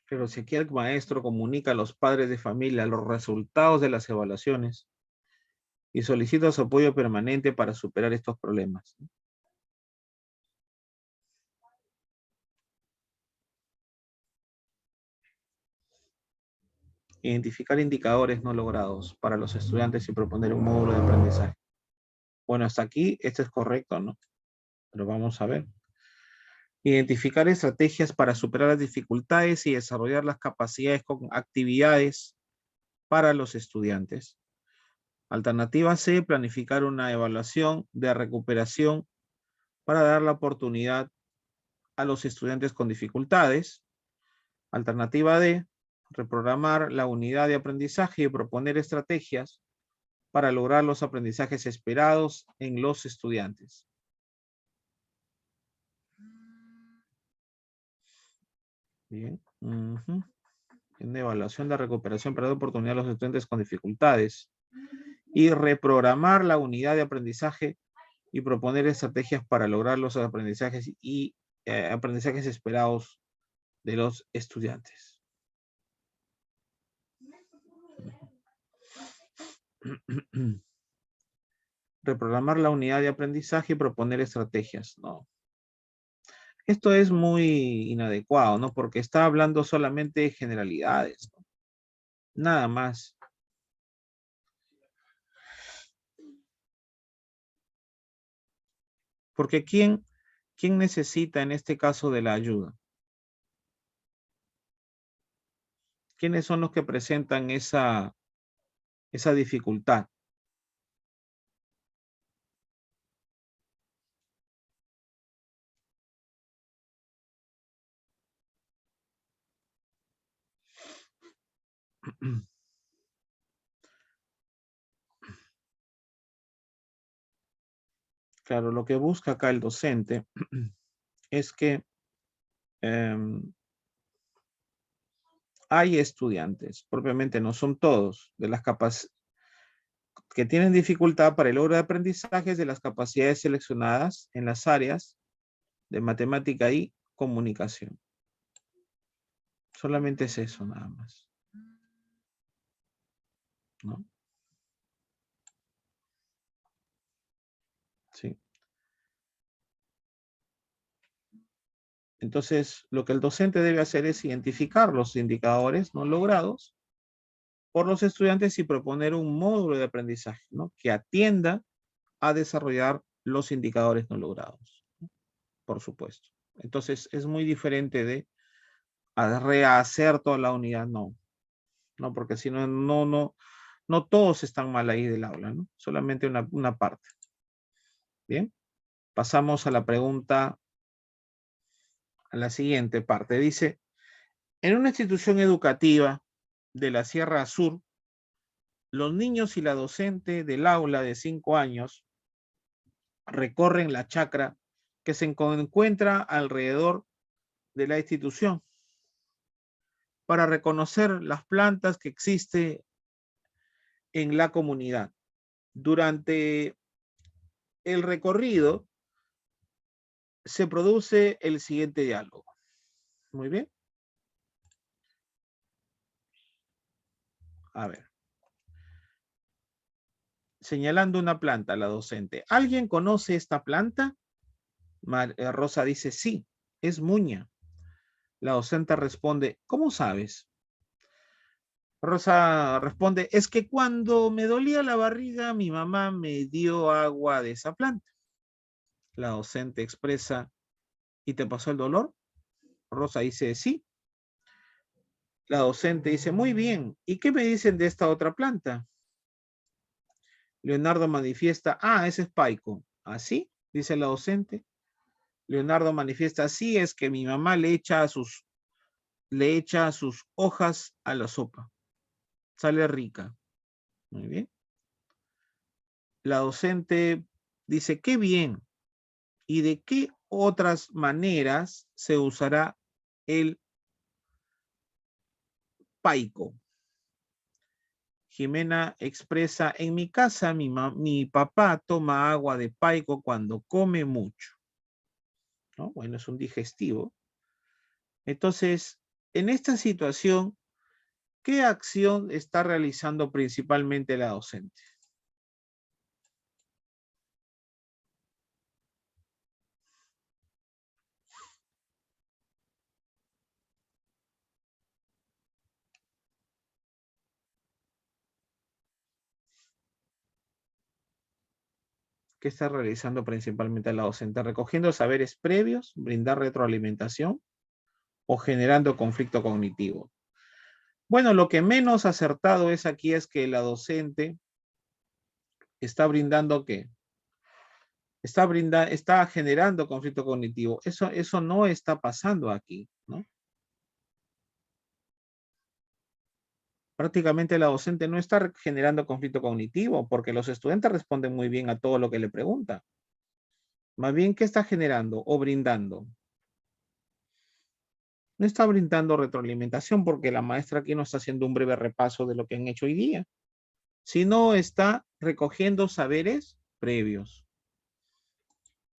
A: pero si aquí el maestro comunica a los padres de familia los resultados de las evaluaciones y solicita su apoyo permanente para superar estos problemas. Identificar indicadores no logrados para los estudiantes y proponer un módulo de aprendizaje. Bueno, hasta aquí, esto es correcto, ¿no? Pero vamos a ver. Identificar estrategias para superar las dificultades y desarrollar las capacidades con actividades para los estudiantes. Alternativa C, planificar una evaluación de recuperación para dar la oportunidad a los estudiantes con dificultades. Alternativa D, reprogramar la unidad de aprendizaje y proponer estrategias para lograr los aprendizajes esperados en los estudiantes. Bien. En evaluación de recuperación para dar oportunidad a los estudiantes con dificultades. Y reprogramar la unidad de aprendizaje y proponer estrategias para lograr los aprendizajes y aprendizajes esperados de los estudiantes. Reprogramar la unidad de aprendizaje y proponer estrategias. No. Esto es muy inadecuado, ¿no? Porque está hablando solamente de generalidades, ¿no? Nada más. Porque ¿quién necesita en este caso de la ayuda? ¿Quiénes son los que presentan esa dificultad? Claro, lo que busca acá el docente es que hay estudiantes, propiamente no son todos, de las que tienen dificultad para el logro de aprendizajes de las capacidades seleccionadas en las áreas de matemática y comunicación. Solamente es eso, nada más, ¿no? Sí. Entonces, lo que el docente debe hacer es identificar los indicadores no logrados por los estudiantes y proponer un módulo de aprendizaje, ¿no? Que atienda a desarrollar los indicadores no logrados, ¿no? Por supuesto. Entonces, es muy diferente de rehacer toda la unidad, no. No, porque si no, no todos están mal ahí del aula, ¿no? Solamente una parte. Bien, pasamos a la pregunta, a la siguiente parte. Dice, en una institución educativa de la Sierra Sur, los niños y la docente del aula de 5 años recorren la chacra que se encuentra alrededor de la institución para reconocer las plantas que existen en la comunidad. Durante el recorrido se produce el siguiente diálogo. Muy bien. A ver. Señalando una planta, la docente. ¿Alguien conoce esta planta? Rosa dice, sí, es muña. La docente responde, ¿cómo sabes? Rosa responde, es que cuando me dolía la barriga, mi mamá me dio agua de esa planta. La docente expresa, ¿y te pasó el dolor? Rosa dice, sí. La docente dice, muy bien. ¿Y qué me dicen de esta otra planta? Leonardo manifiesta, ese es paico. ¿Así? Dice la docente. Leonardo manifiesta, sí, es que mi mamá le echa sus hojas a la sopa. Sale rica. Muy bien. La docente dice, qué bien. ¿Y de qué otras maneras se usará el paico? Jimena expresa, en mi casa mi papá toma agua de paico cuando come mucho, ¿no? Bueno, es un digestivo. Entonces, en esta situación, ¿qué acción está realizando principalmente la docente? ¿Qué está realizando principalmente la docente? Recogiendo saberes previos, brindar retroalimentación o generando conflicto cognitivo. Bueno, lo que menos acertado es aquí es que la docente está brindando ¿qué? Está generando conflicto cognitivo. Eso no está pasando aquí, ¿no? Prácticamente la docente no está generando conflicto cognitivo porque los estudiantes responden muy bien a todo lo que le pregunta. Más bien, ¿qué está generando o brindando? No está brindando retroalimentación porque la maestra aquí no está haciendo un breve repaso de lo que han hecho hoy día. sino está recogiendo saberes previos.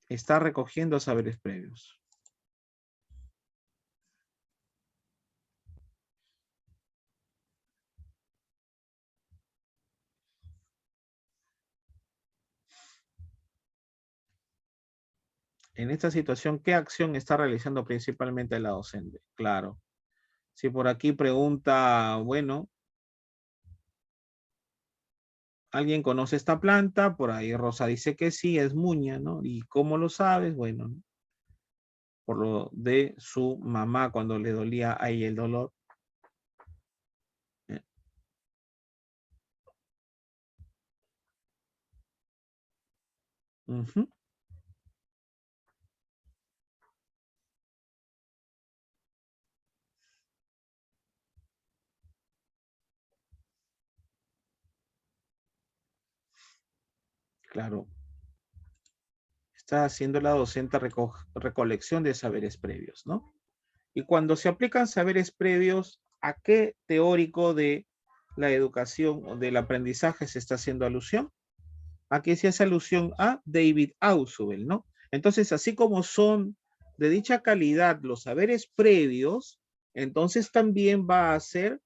A: Está recogiendo saberes previos. En esta situación, ¿qué acción está realizando principalmente la docente? Claro. Si por aquí pregunta, bueno, ¿alguien conoce esta planta? Por ahí Rosa dice que sí, es muña, ¿no? ¿Y cómo lo sabes? Bueno, ¿no? Por lo de su mamá cuando le dolía ahí el dolor. Uh-huh. Claro. Está haciendo la docente recolección de saberes previos, ¿no? Y cuando se aplican saberes previos, ¿a qué teórico de la educación o del aprendizaje se está haciendo alusión? Aquí se hace alusión a David Ausubel, ¿no? Entonces, así como son de dicha calidad los saberes previos, entonces también va a ser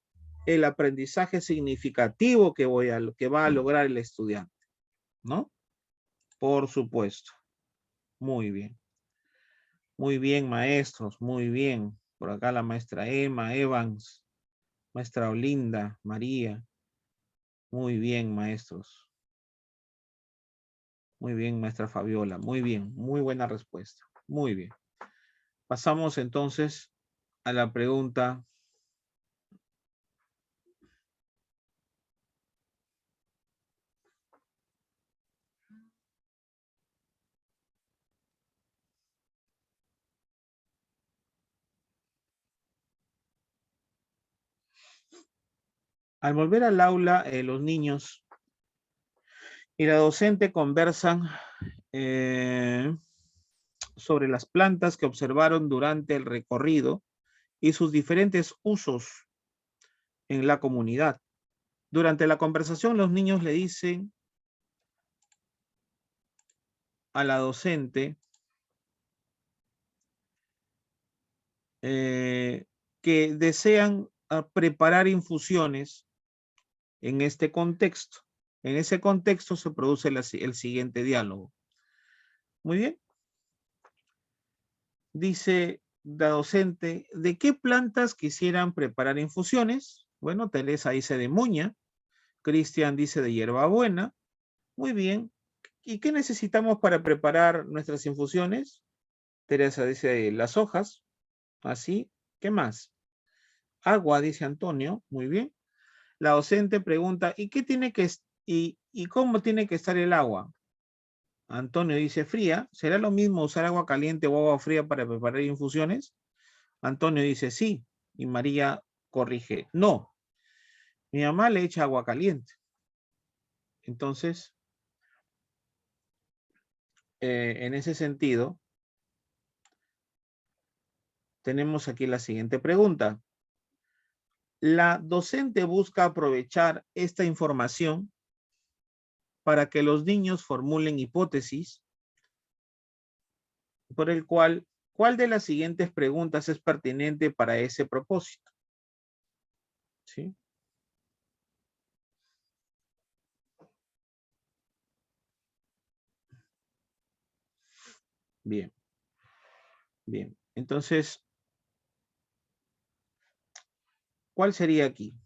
A: el aprendizaje significativo que va a lograr el estudiante, ¿no? Por supuesto. Muy bien. Muy bien, maestros, muy bien. Por acá la maestra Emma, Evans, maestra Olinda, María. Muy bien, maestros. Muy bien, maestra Fabiola. Muy bien, muy buena respuesta. Muy bien. Pasamos entonces a la pregunta. Al volver al aula, los niños y la docente conversan sobre las plantas que observaron durante el recorrido y sus diferentes usos en la comunidad. Durante la conversación, los niños le dicen a la docente que desean preparar infusiones en este contexto. En ese contexto se produce el siguiente diálogo. Muy bien. Dice la docente, ¿de qué plantas quisieran preparar infusiones? Bueno, Teresa dice de muña, Cristian dice de hierbabuena. Muy bien. ¿Y qué necesitamos para preparar nuestras infusiones? Teresa dice las hojas. Así. ¿Qué más? Agua, dice Antonio. Muy bien. La docente pregunta, ¿y qué tiene que y cómo tiene que estar el agua? Antonio dice fría. ¿Será lo mismo usar agua caliente o agua fría para preparar infusiones? Antonio dice sí. Y María corrige, no. Mi mamá le echa agua caliente. Entonces, en ese sentido, tenemos aquí la siguiente pregunta. La docente busca aprovechar esta información para que los niños formulen hipótesis por el cual, ¿cuál de las siguientes preguntas es pertinente para ese propósito? ¿Sí? Bien, bien. Entonces, ¿cuál sería aquí?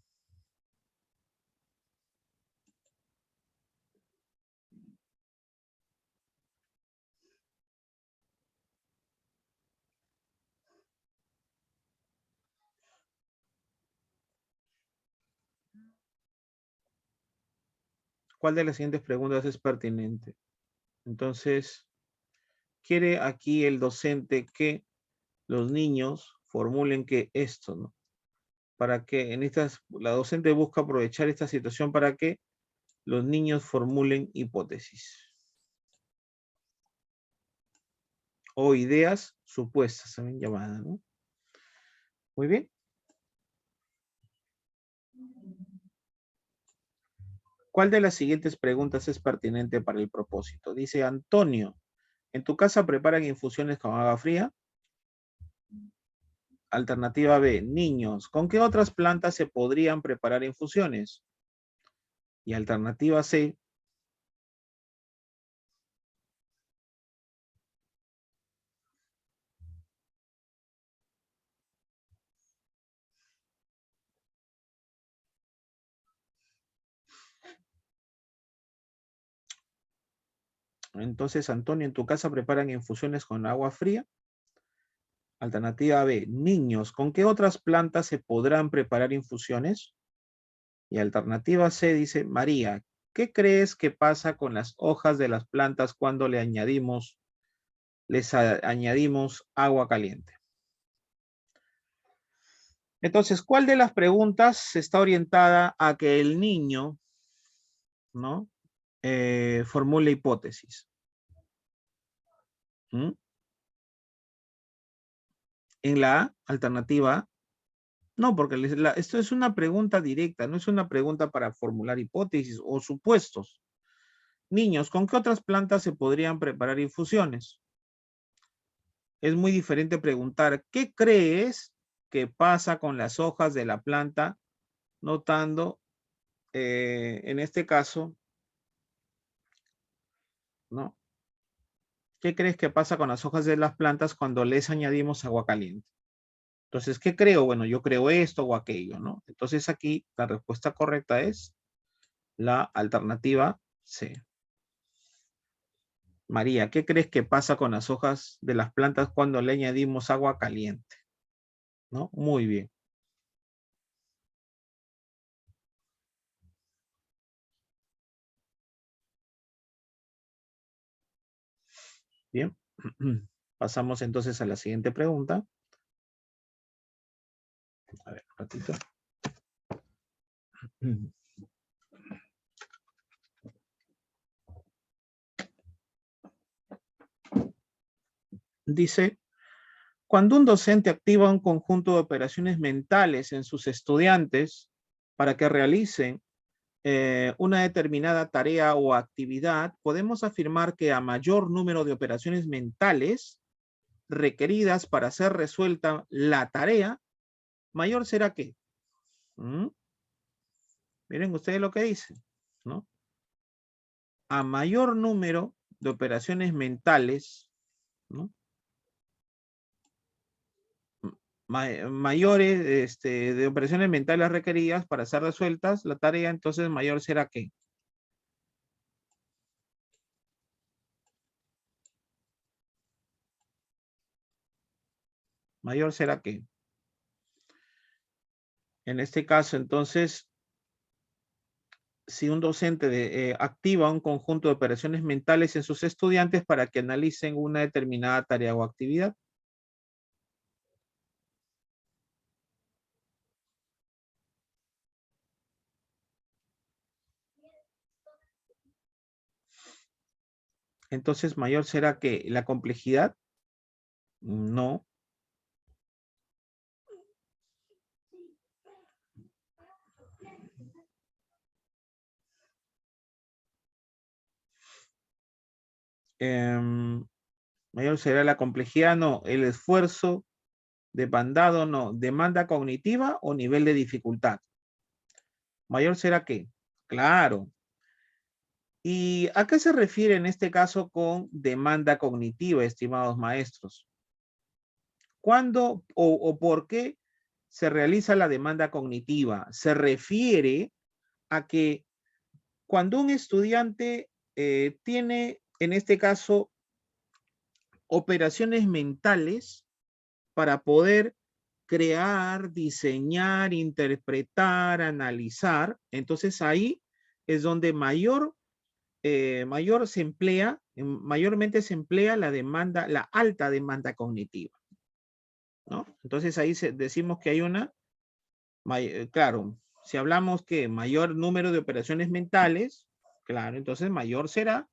A: ¿Cuál de las siguientes preguntas es pertinente? Entonces, quiere aquí el docente que los niños formulen que esto, ¿no? Para que la docente busca aprovechar esta situación para que los niños formulen hipótesis o ideas supuestas, también llamadas, ¿no? Muy bien. ¿Cuál de las siguientes preguntas es pertinente para el propósito? Dice Antonio, ¿en tu casa preparan infusiones con agua fría? Alternativa B, niños, ¿con qué otras plantas se podrían preparar infusiones? Y alternativa C, entonces Antonio, ¿en tu casa preparan infusiones con agua fría? Alternativa B, niños, ¿con qué otras plantas se podrán preparar infusiones? Y alternativa C dice, María, ¿qué crees que pasa con las hojas de las plantas cuando añadimos agua caliente? Entonces, ¿cuál de las preguntas está orientada a que el niño, ¿no? Formule hipótesis. ¿Mm? En la alternativa A, no, porque esto es una pregunta directa, no es una pregunta para formular hipótesis o supuestos. Niños, ¿con qué otras plantas se podrían preparar infusiones? Es muy diferente preguntar, ¿qué crees que pasa con las hojas de la planta? Notando, en este caso, ¿no? ¿Qué crees que pasa con las hojas de las plantas cuando les añadimos agua caliente? Entonces, ¿qué creo? Bueno, yo creo esto o aquello, ¿no? Entonces aquí la respuesta correcta es la alternativa C. María, ¿qué crees que pasa con las hojas de las plantas cuando le añadimos agua caliente? ¿No? Muy bien. Bien. Pasamos entonces a la siguiente pregunta. A ver, un ratito. Dice, cuando un docente activa un conjunto de operaciones mentales en sus estudiantes para que realicen una determinada tarea o actividad, podemos afirmar que a mayor número de operaciones mentales requeridas para ser resuelta la tarea, mayor será ¿qué? ¿Mm? Miren ustedes lo que dice, ¿no? A mayor número de operaciones mentales, ¿no? Mayores de operaciones mentales requeridas para ser resueltas la tarea, entonces mayor será ¿qué? Mayor será ¿qué? En este caso, entonces, si un docente activa un conjunto de operaciones mentales en sus estudiantes para que analicen una determinada tarea o actividad. Entonces, mayor será que la complejidad. No. Mayor será la complejidad, no. El esfuerzo demandado, no. Demanda cognitiva o nivel de dificultad. Mayor será qué. Claro. ¿Y a qué se refiere en este caso con demanda cognitiva, estimados maestros? ¿Cuándo o por qué se realiza la demanda cognitiva? Se refiere a que cuando un estudiante tiene, en este caso, operaciones mentales para poder crear, diseñar, interpretar, analizar, entonces ahí es donde mayormente se emplea la demanda, la alta demanda cognitiva, ¿no? Entonces ahí decimos que hay claro, si hablamos que mayor número de operaciones mentales, claro, entonces mayor será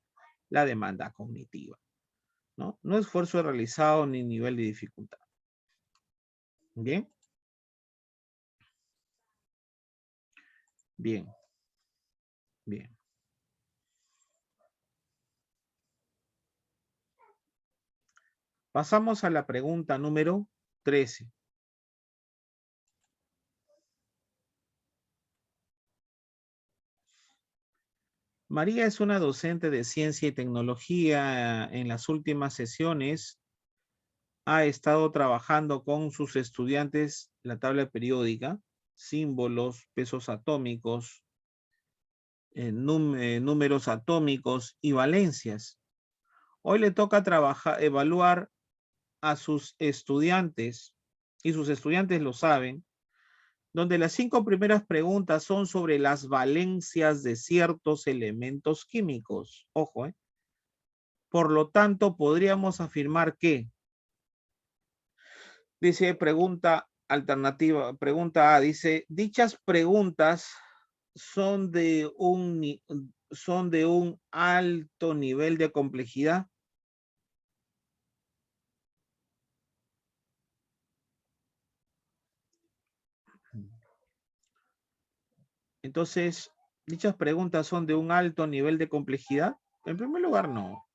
A: la demanda cognitiva, ¿no? No esfuerzo realizado ni nivel de dificultad. Bien. Bien. Bien. Pasamos a la pregunta número 13. María es una docente de ciencia y tecnología. En las últimas sesiones ha estado trabajando con sus estudiantes la tabla periódica, símbolos, pesos atómicos, números atómicos y valencias. Hoy le toca evaluar a sus estudiantes, y sus estudiantes lo saben, donde las 5 primeras preguntas son sobre las valencias de ciertos elementos químicos. Ojo, ¿eh? Por lo tanto, podríamos afirmar que, dice pregunta alternativa, pregunta A, dice, dichas preguntas son de un alto nivel de complejidad. Entonces, dichas preguntas son de un alto nivel de complejidad. En primer lugar, no.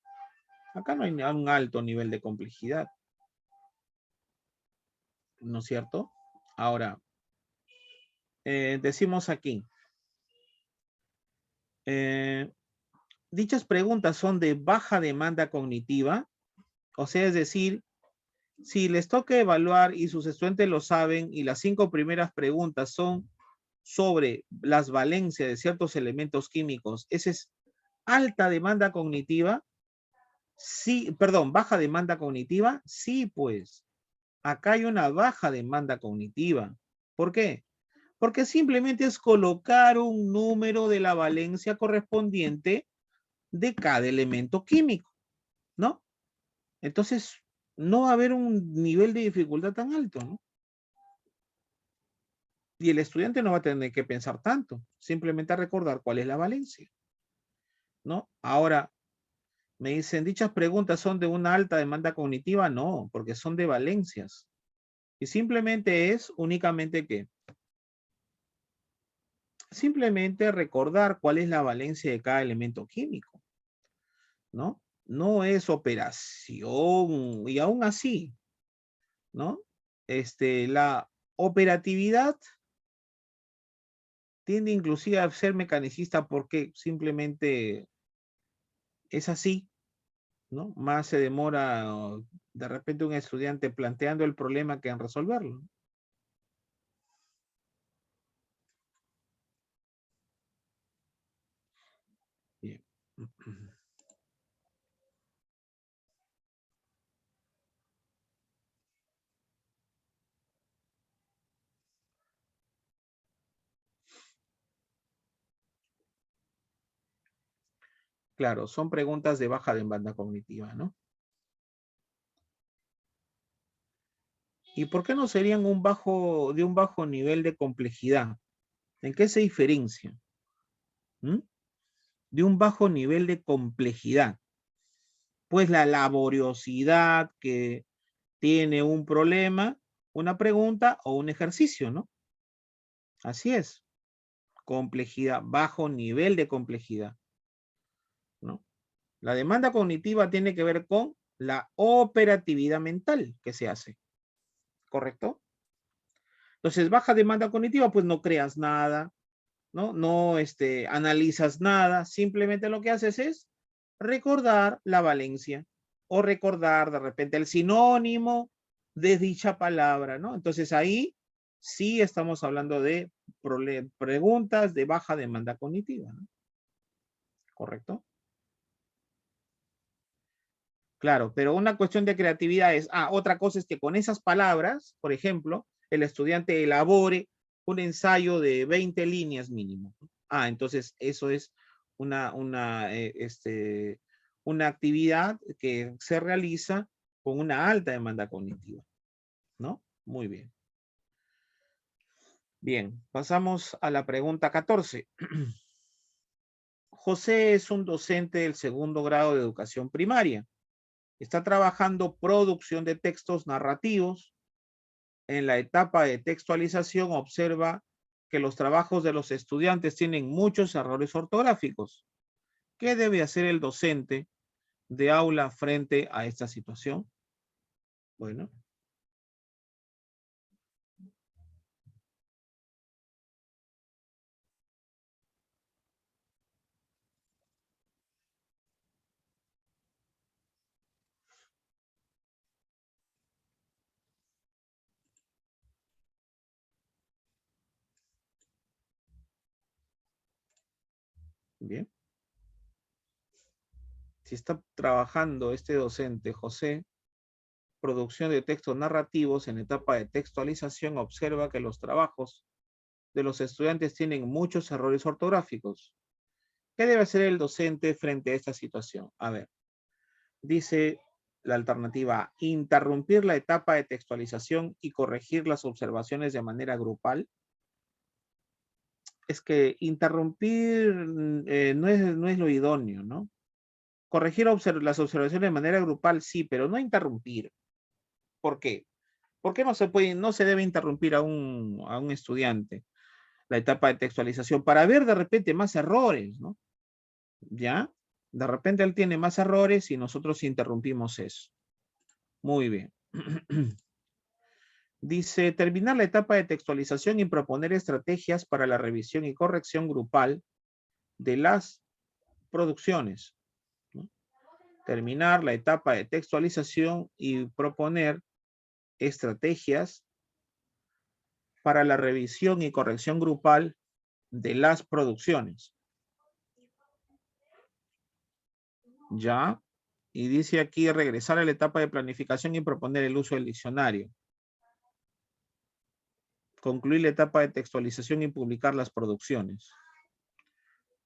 A: Acá no hay un alto nivel de complejidad. ¿No es cierto? Ahora, decimos aquí, dichas preguntas son de baja demanda cognitiva, o sea, es decir, si les toca evaluar y sus estudiantes lo saben y las 5 primeras preguntas son sobre las valencias de ciertos elementos químicos, ¿esa es alta demanda cognitiva? Sí, perdón, baja demanda cognitiva. Sí, pues, acá hay una baja demanda cognitiva. ¿Por qué? Porque simplemente es colocar un número de la valencia correspondiente de cada elemento químico, ¿no? Entonces, no va a haber un nivel de dificultad tan alto, ¿no? Y el estudiante no va a tener que pensar tanto, simplemente a recordar cuál es la valencia, ¿no? Ahora, me dicen, ¿dichas preguntas son de una alta demanda cognitiva? No, porque son de valencias. Y simplemente es únicamente que, simplemente recordar cuál es la valencia de cada elemento químico, ¿no? No es operación, y aún así, ¿no? La operatividad tiende inclusive a ser mecanicista porque simplemente es así, ¿no? Más se demora de repente un estudiante planteando el problema que en resolverlo. Bien. Claro, son preguntas de baja demanda cognitiva, ¿no? ¿Y por qué no serían de un bajo nivel de complejidad? ¿En qué se diferencia? ¿Mm? De un bajo nivel de complejidad. Pues la laboriosidad que tiene un problema, una pregunta o un ejercicio, ¿no? Así es. Complejidad, bajo nivel de complejidad, ¿no? La demanda cognitiva tiene que ver con la operatividad mental que se hace, ¿correcto? Entonces, baja demanda cognitiva, pues no creas nada, ¿no? No analizas nada, simplemente lo que haces es recordar la valencia o recordar de repente el sinónimo de dicha palabra, ¿no? Entonces ahí sí estamos hablando de preguntas de baja demanda cognitiva, ¿no? ¿Correcto? Claro, pero una cuestión de creatividad es, otra cosa es que con esas palabras, por ejemplo, el estudiante elabore un ensayo de 20 líneas mínimo. Entonces eso es una actividad que se realiza con una alta demanda cognitiva, ¿no? Muy bien. Bien, pasamos a la pregunta 14. José es un docente del segundo grado de educación primaria. Está trabajando producción de textos narrativos. En la etapa de textualización observa que los trabajos de los estudiantes tienen muchos errores ortográficos. ¿Qué debe hacer el docente de aula frente a esta situación? Bueno. Bien. Si está trabajando este docente, José, producción de textos narrativos en etapa de textualización, observa que los trabajos de los estudiantes tienen muchos errores ortográficos. ¿Qué debe hacer el docente frente a esta situación? A ver, dice la alternativa A, interrumpir la etapa de textualización y corregir las observaciones de manera grupal. Es que interrumpir no es lo idóneo, ¿no? Corregir las observaciones de manera grupal, sí, pero no interrumpir. ¿Por qué? ¿Por qué no se debe interrumpir a un estudiante la etapa de textualización? Para ver de repente más errores, ¿no? ¿Ya? De repente él tiene más errores y nosotros interrumpimos eso. Muy bien. Dice, terminar la etapa de textualización y proponer estrategias para la revisión y corrección grupal de las producciones, ¿no? Terminar la etapa de textualización y proponer estrategias para la revisión y corrección grupal de las producciones. ¿Ya? Y dice aquí regresar a la etapa de planificación y proponer el uso del diccionario. Concluir la etapa de textualización y publicar las producciones.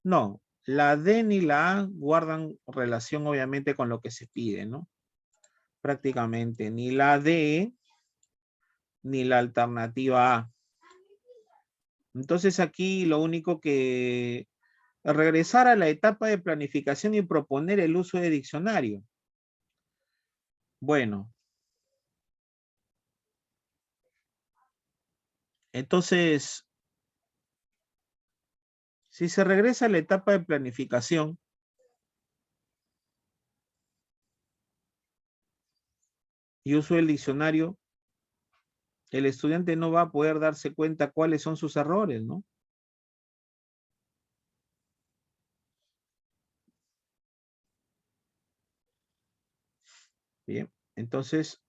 A: No, la D ni la A guardan relación obviamente con lo que se pide, ¿no? Prácticamente ni la D ni la alternativa A. Entonces aquí lo único que regresar a la etapa de planificación y proponer el uso de diccionario. Bueno, entonces, si se regresa a la etapa de planificación, y uso del diccionario, el estudiante no va a poder darse cuenta cuáles son sus errores, ¿no? Bien, entonces,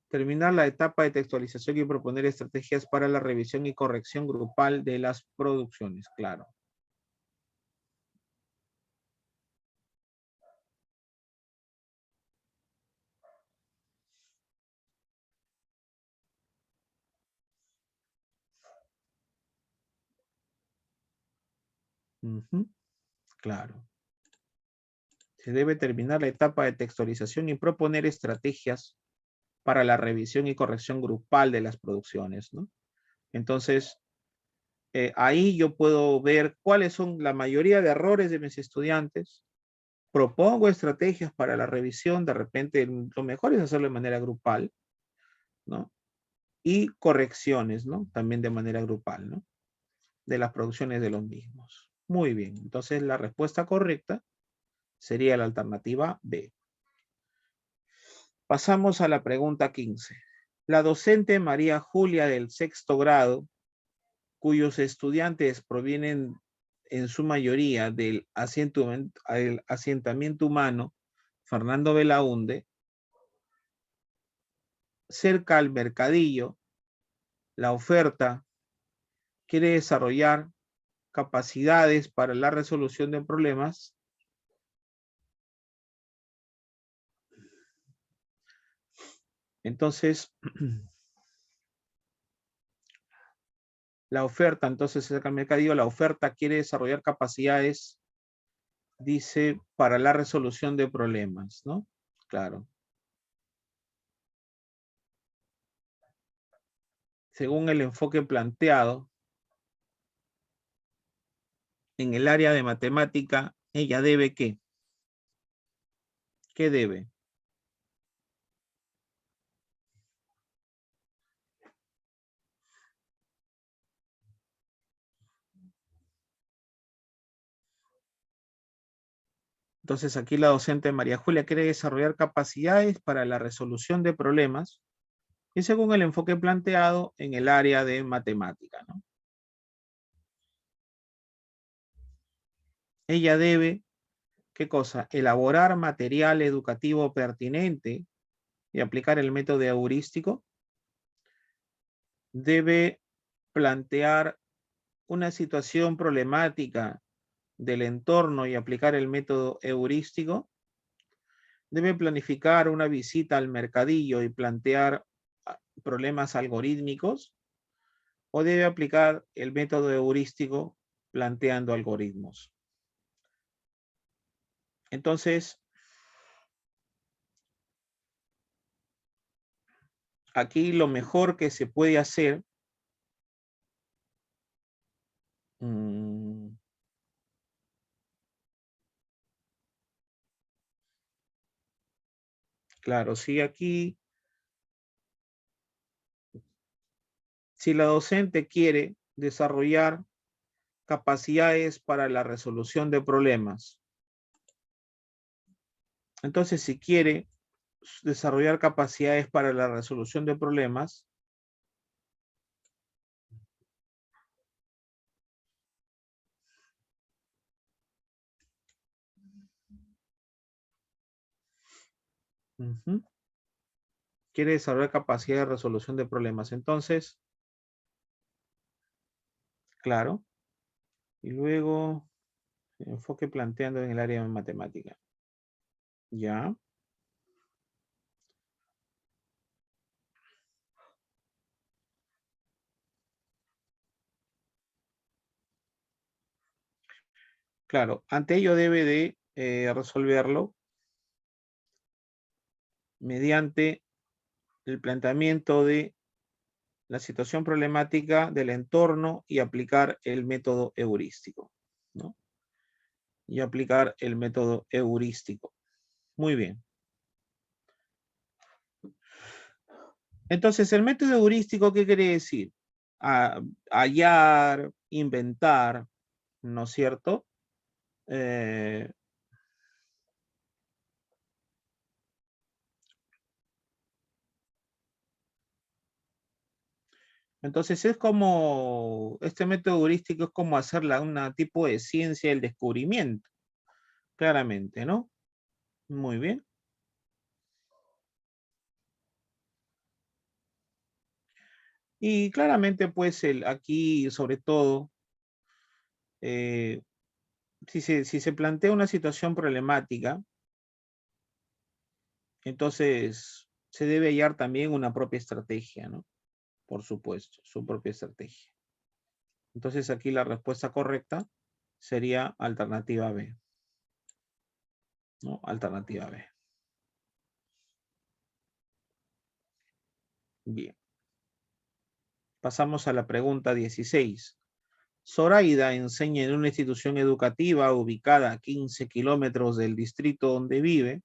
A: terminar la etapa de textualización y proponer estrategias para la revisión y corrección grupal de las producciones, claro. Ujú, claro. Se debe terminar la etapa de textualización y proponer estrategias para la revisión y corrección grupal de las producciones, ¿no? Entonces, ahí yo puedo ver cuáles son la mayoría de errores de mis estudiantes, propongo estrategias para la revisión, de repente lo mejor es hacerlo de manera grupal, ¿no? Y correcciones, ¿no? También de manera grupal, ¿no? De las producciones de los mismos. Muy bien, entonces la respuesta correcta sería la alternativa B. Pasamos a la pregunta 15. La docente María Julia del sexto grado, cuyos estudiantes provienen en su mayoría del asentamiento humano Fernando Belaúnde, cerca al mercadillo, la oferta quiere desarrollar capacidades para la resolución de problemas. Entonces, la oferta, entonces cerca al mercadillo, la oferta quiere desarrollar capacidades, dice, para la resolución de problemas, ¿no? Claro. Según el enfoque planteado, en el área de matemática, ella debe ¿qué? ¿Qué debe? Entonces aquí la docente María Julia quiere desarrollar capacidades para la resolución de problemas y según el enfoque planteado en el área de matemática, ¿no? Ella debe, ¿qué cosa? Elaborar material educativo pertinente y aplicar el método heurístico. Debe plantear una situación problemática del entorno y aplicar el método heurístico. Debe planificar una visita al mercadillo y plantear problemas algorítmicos, o debe aplicar el método heurístico planteando algoritmos. Entonces, aquí lo mejor que se puede hacer, claro, si aquí, si la docente quiere desarrollar capacidades para la resolución de problemas, entonces si quiere desarrollar capacidades para la resolución de problemas, quiere desarrollar capacidad de resolución de problemas, entonces, claro, y luego enfoque planteando en el área de matemática. Ya. Claro, ante ello debe de resolverlo mediante el planteamiento de la situación problemática del entorno y aplicar el método heurístico, ¿no? Y aplicar el método heurístico. Muy bien. Entonces, el método heurístico, ¿qué quiere decir? Hallar, inventar, ¿no es cierto? Entonces es como, este método heurístico es como hacerla un tipo de ciencia del descubrimiento, claramente, ¿no? Muy bien. Y claramente, pues, aquí, sobre todo, si se plantea una situación problemática, entonces se debe hallar también una propia estrategia, ¿no? Por supuesto, su propia estrategia. Entonces aquí la respuesta correcta sería alternativa B, ¿no? Alternativa B. Bien. Pasamos a la pregunta 16. Zoraida enseña en una institución educativa ubicada a 15 kilómetros del distrito donde vive.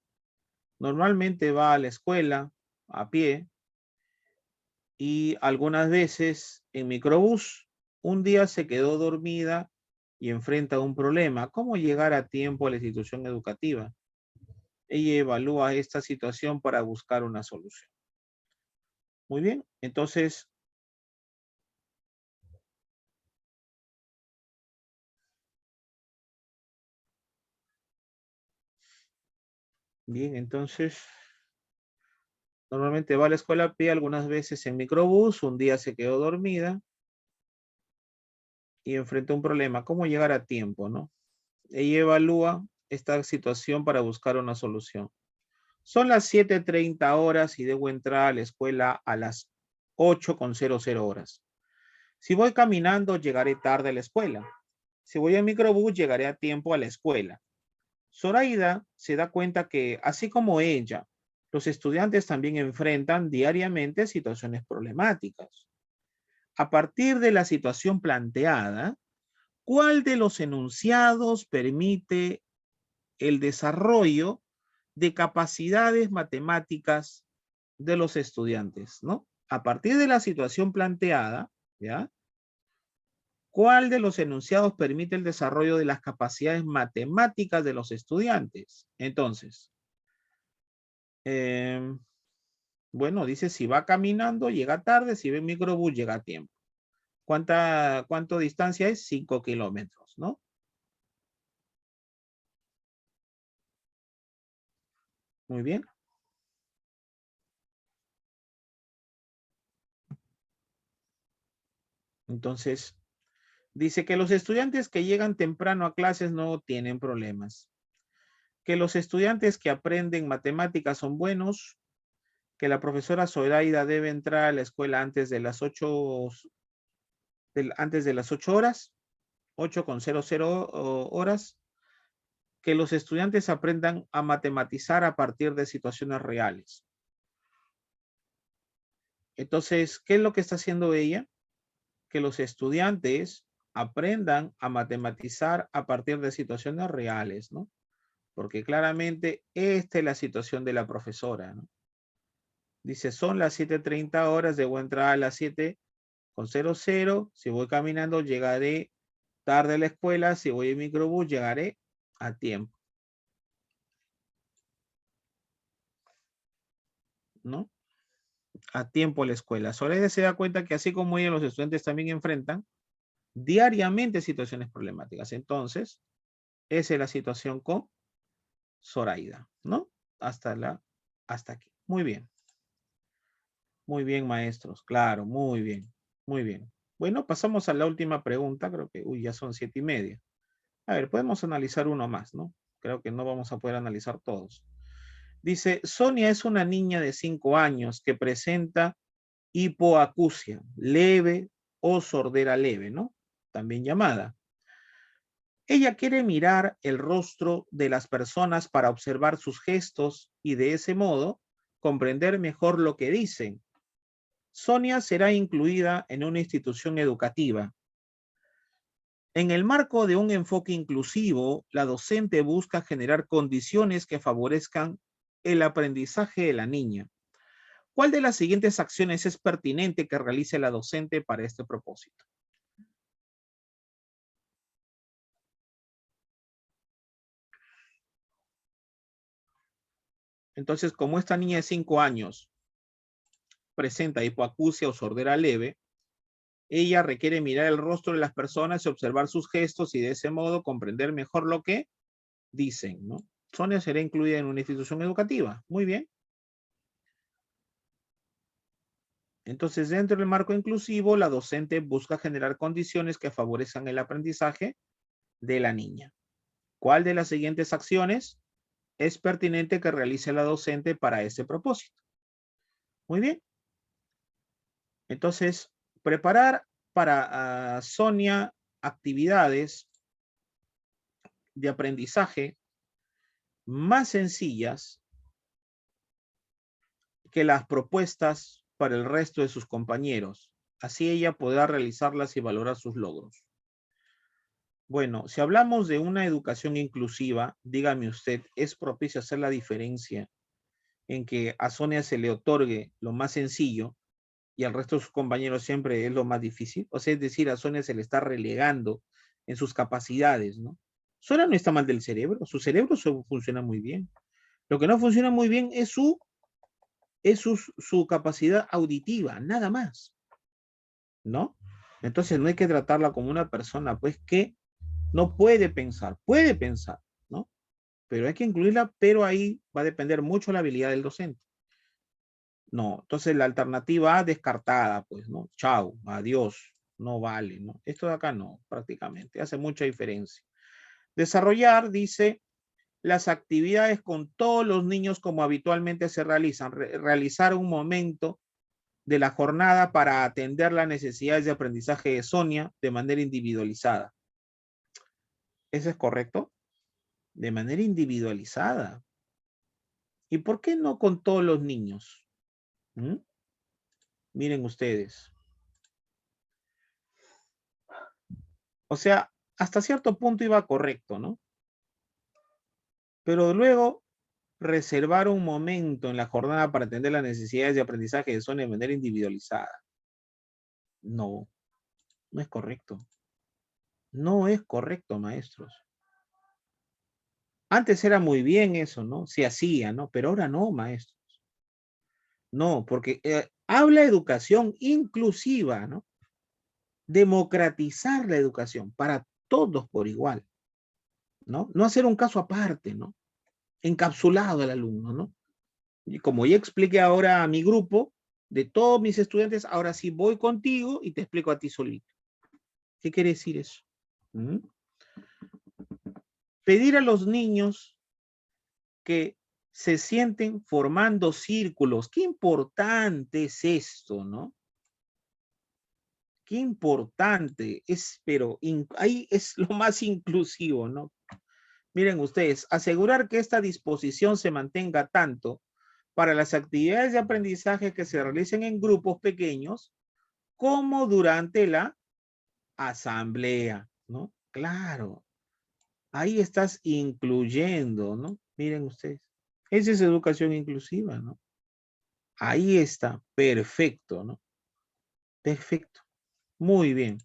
A: Normalmente va a la escuela a pie y algunas veces en microbús. Un día se quedó dormida y enfrenta un problema. ¿Cómo llegar a tiempo a la institución educativa? Ella evalúa esta situación para buscar una solución. Muy bien, entonces, normalmente va a la escuela a pie, algunas veces en microbús, un día se quedó dormida y enfrentó un problema. ¿Cómo llegar a tiempo, no? Ella evalúa esta situación para buscar una solución. Son las 7:30 horas y debo entrar a la escuela a las 8:00 horas. Si voy caminando, llegaré tarde a la escuela. Si voy en microbús, llegaré a tiempo a la escuela. Zoraida se da cuenta que, así como ella, los estudiantes también enfrentan diariamente situaciones problemáticas. A partir de la situación planteada, ¿cuál de los enunciados permite el desarrollo de capacidades matemáticas de los estudiantes, ¿no? A partir de la situación planteada, ¿ya? ¿Cuál de los enunciados permite el desarrollo de las capacidades matemáticas de los estudiantes? Entonces, bueno, dice si va caminando, llega tarde, si ve microbús, llega a tiempo. ¿Cuánto distancia es? 5 kilómetros, ¿no? Muy bien. Entonces, dice que los estudiantes que llegan temprano a clases no tienen problemas. Que los estudiantes que aprenden matemáticas son buenos. Que la profesora Zoraida debe entrar a la escuela antes de las 8 horas, 8:00 horas, que los estudiantes aprendan a matematizar a partir de situaciones reales. Entonces, ¿qué es lo que está haciendo ella? Que los estudiantes aprendan a matematizar a partir de situaciones reales, ¿no? Porque claramente esta es la situación de la profesora, ¿no? Dice, son las 7:30 horas, debo entrar a las 7:00. Si voy caminando, llegaré tarde a la escuela. Si voy en microbús, llegaré a tiempo, ¿no? A tiempo a la escuela. Zoraida se da cuenta que así como ella, los estudiantes también enfrentan diariamente situaciones problemáticas. Entonces, esa es la situación con Zoraida, ¿no? Hasta aquí. Muy bien. Muy bien, maestros. Claro, muy bien. Muy bien. Bueno, pasamos a la última pregunta. Creo que, ya son 7:30. A ver, podemos analizar uno más, ¿no? Creo que no vamos a poder analizar todos. Dice, Sonia es una niña de 5 años que presenta hipoacusia leve o sordera leve, ¿no? También llamada. Ella quiere mirar el rostro de las personas para observar sus gestos y de ese modo comprender mejor lo que dicen. Sonia será incluida en una institución educativa. En el marco de un enfoque inclusivo, la docente busca generar condiciones que favorezcan el aprendizaje de la niña. ¿Cuál de las siguientes acciones es pertinente que realice la docente para este propósito? Entonces, como esta niña de 5 años presenta hipoacusia o sordera leve, ella requiere mirar el rostro de las personas y observar sus gestos y de ese modo comprender mejor lo que dicen, ¿no? Sonia será incluida en una institución educativa. Muy bien. Entonces, dentro del marco inclusivo, la docente busca generar condiciones que favorezcan el aprendizaje de la niña. ¿Cuál de las siguientes acciones es pertinente que realice la docente para ese propósito? Muy bien. Entonces, preparar para Sonia actividades de aprendizaje más sencillas que las propuestas para el resto de sus compañeros. Así ella podrá realizarlas y valorar sus logros. Bueno, si hablamos de una educación inclusiva, dígame usted, ¿es propicio hacer la diferencia en que a Sonia se le otorgue lo más sencillo y al resto de sus compañeros siempre es lo más difícil? O sea, es decir, a Sonia se le está relegando en sus capacidades, ¿no? Sonia no está mal del cerebro, su cerebro funciona muy bien. Lo que no funciona muy bien es su capacidad auditiva, nada más, ¿no? Entonces no hay que tratarla como una persona, pues, que no puede pensar, ¿no? Pero hay que incluirla, pero ahí va a depender mucho la habilidad del docente. No, entonces la alternativa A descartada, pues, ¿no? Chao, adiós, no vale, ¿no? Esto de acá no, prácticamente, hace mucha diferencia. Desarrollar, dice, las actividades con todos los niños como habitualmente se realizan. Realizar un momento de la jornada para atender las necesidades de aprendizaje de Sonia de manera individualizada. ¿Eso es correcto? De manera individualizada. ¿Y por qué no con todos los niños? ¿Mm? Miren ustedes. O sea, hasta cierto punto iba correcto, ¿no? Pero luego reservar un momento en la jornada para atender las necesidades de aprendizaje de Sonia de manera individualizada. No, no es correcto. No es correcto, maestros. Antes era muy bien eso, ¿no? Se hacía, ¿no? Pero ahora no, maestros. No, porque habla educación inclusiva, ¿no? Democratizar la educación para todos por igual, ¿no? No hacer un caso aparte, ¿no? Encapsulado al alumno, ¿no? Y como ya expliqué ahora a mi grupo, de todos mis estudiantes, ahora sí voy contigo y te explico a ti solito. ¿Qué quiere decir eso? ¿Mm? Pedir a los niños que se sienten formando círculos. Qué importante es esto, ¿no? Qué importante es, pero ahí es lo más inclusivo, ¿no? Miren ustedes, asegurar que esta disposición se mantenga tanto para las actividades de aprendizaje que se realicen en grupos pequeños como durante la asamblea, ¿no? Claro, ahí estás incluyendo, ¿no? Miren ustedes, esa es educación inclusiva, ¿no? Ahí está, perfecto, ¿no? Perfecto, muy bien,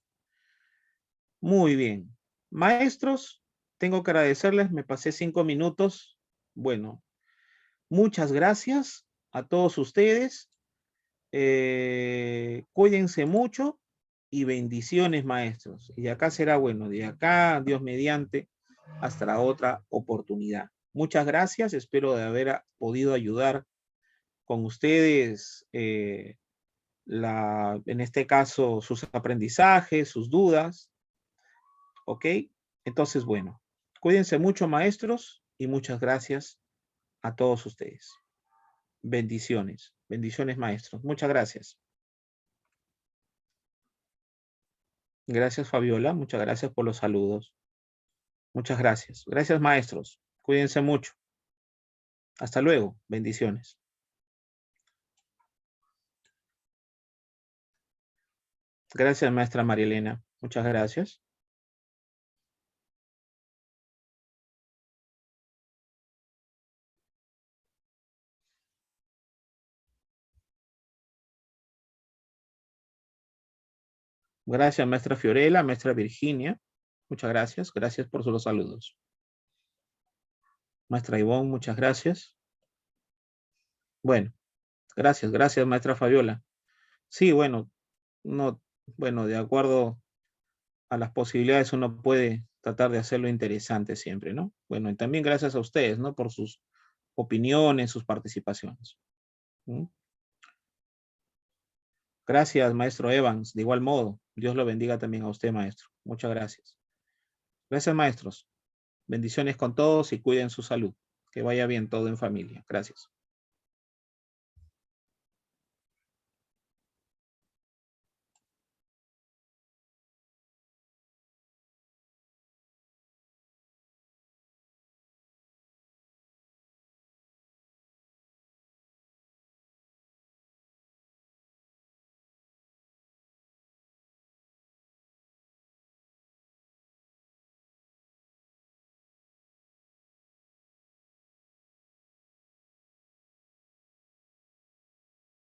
A: muy bien. Maestros, tengo que agradecerles, me pasé 5 minutos. Bueno, muchas gracias a todos ustedes. Cuídense mucho y bendiciones, maestros. Y acá será bueno, de acá, Dios mediante, hasta la otra oportunidad. Muchas gracias, espero de haber podido ayudar con ustedes, en este caso, sus aprendizajes, sus dudas, ¿ok? Entonces, bueno, cuídense mucho, maestros, y muchas gracias a todos ustedes. Bendiciones, bendiciones, maestros. Muchas gracias. Gracias, Fabiola. Muchas gracias por los saludos. Muchas gracias. Gracias, maestros. Cuídense mucho. Hasta luego. Bendiciones. Gracias, maestra María Elena. Muchas gracias. Gracias, maestra Fiorella, maestra Virginia. Muchas gracias. Gracias por los saludos. Maestra Ivonne, muchas gracias. Bueno, gracias, gracias, maestra Fabiola. Sí, bueno, no, bueno, de acuerdo a las posibilidades uno puede tratar de hacerlo interesante siempre, ¿no? Bueno, y también gracias a ustedes, ¿no? Por sus opiniones, sus participaciones. ¿Mm? Gracias, maestro Evans. De igual modo, Dios lo bendiga también a usted, maestro. Muchas gracias. Gracias, maestros. Bendiciones con todos y cuiden su salud. Que vaya bien todo en familia. Gracias.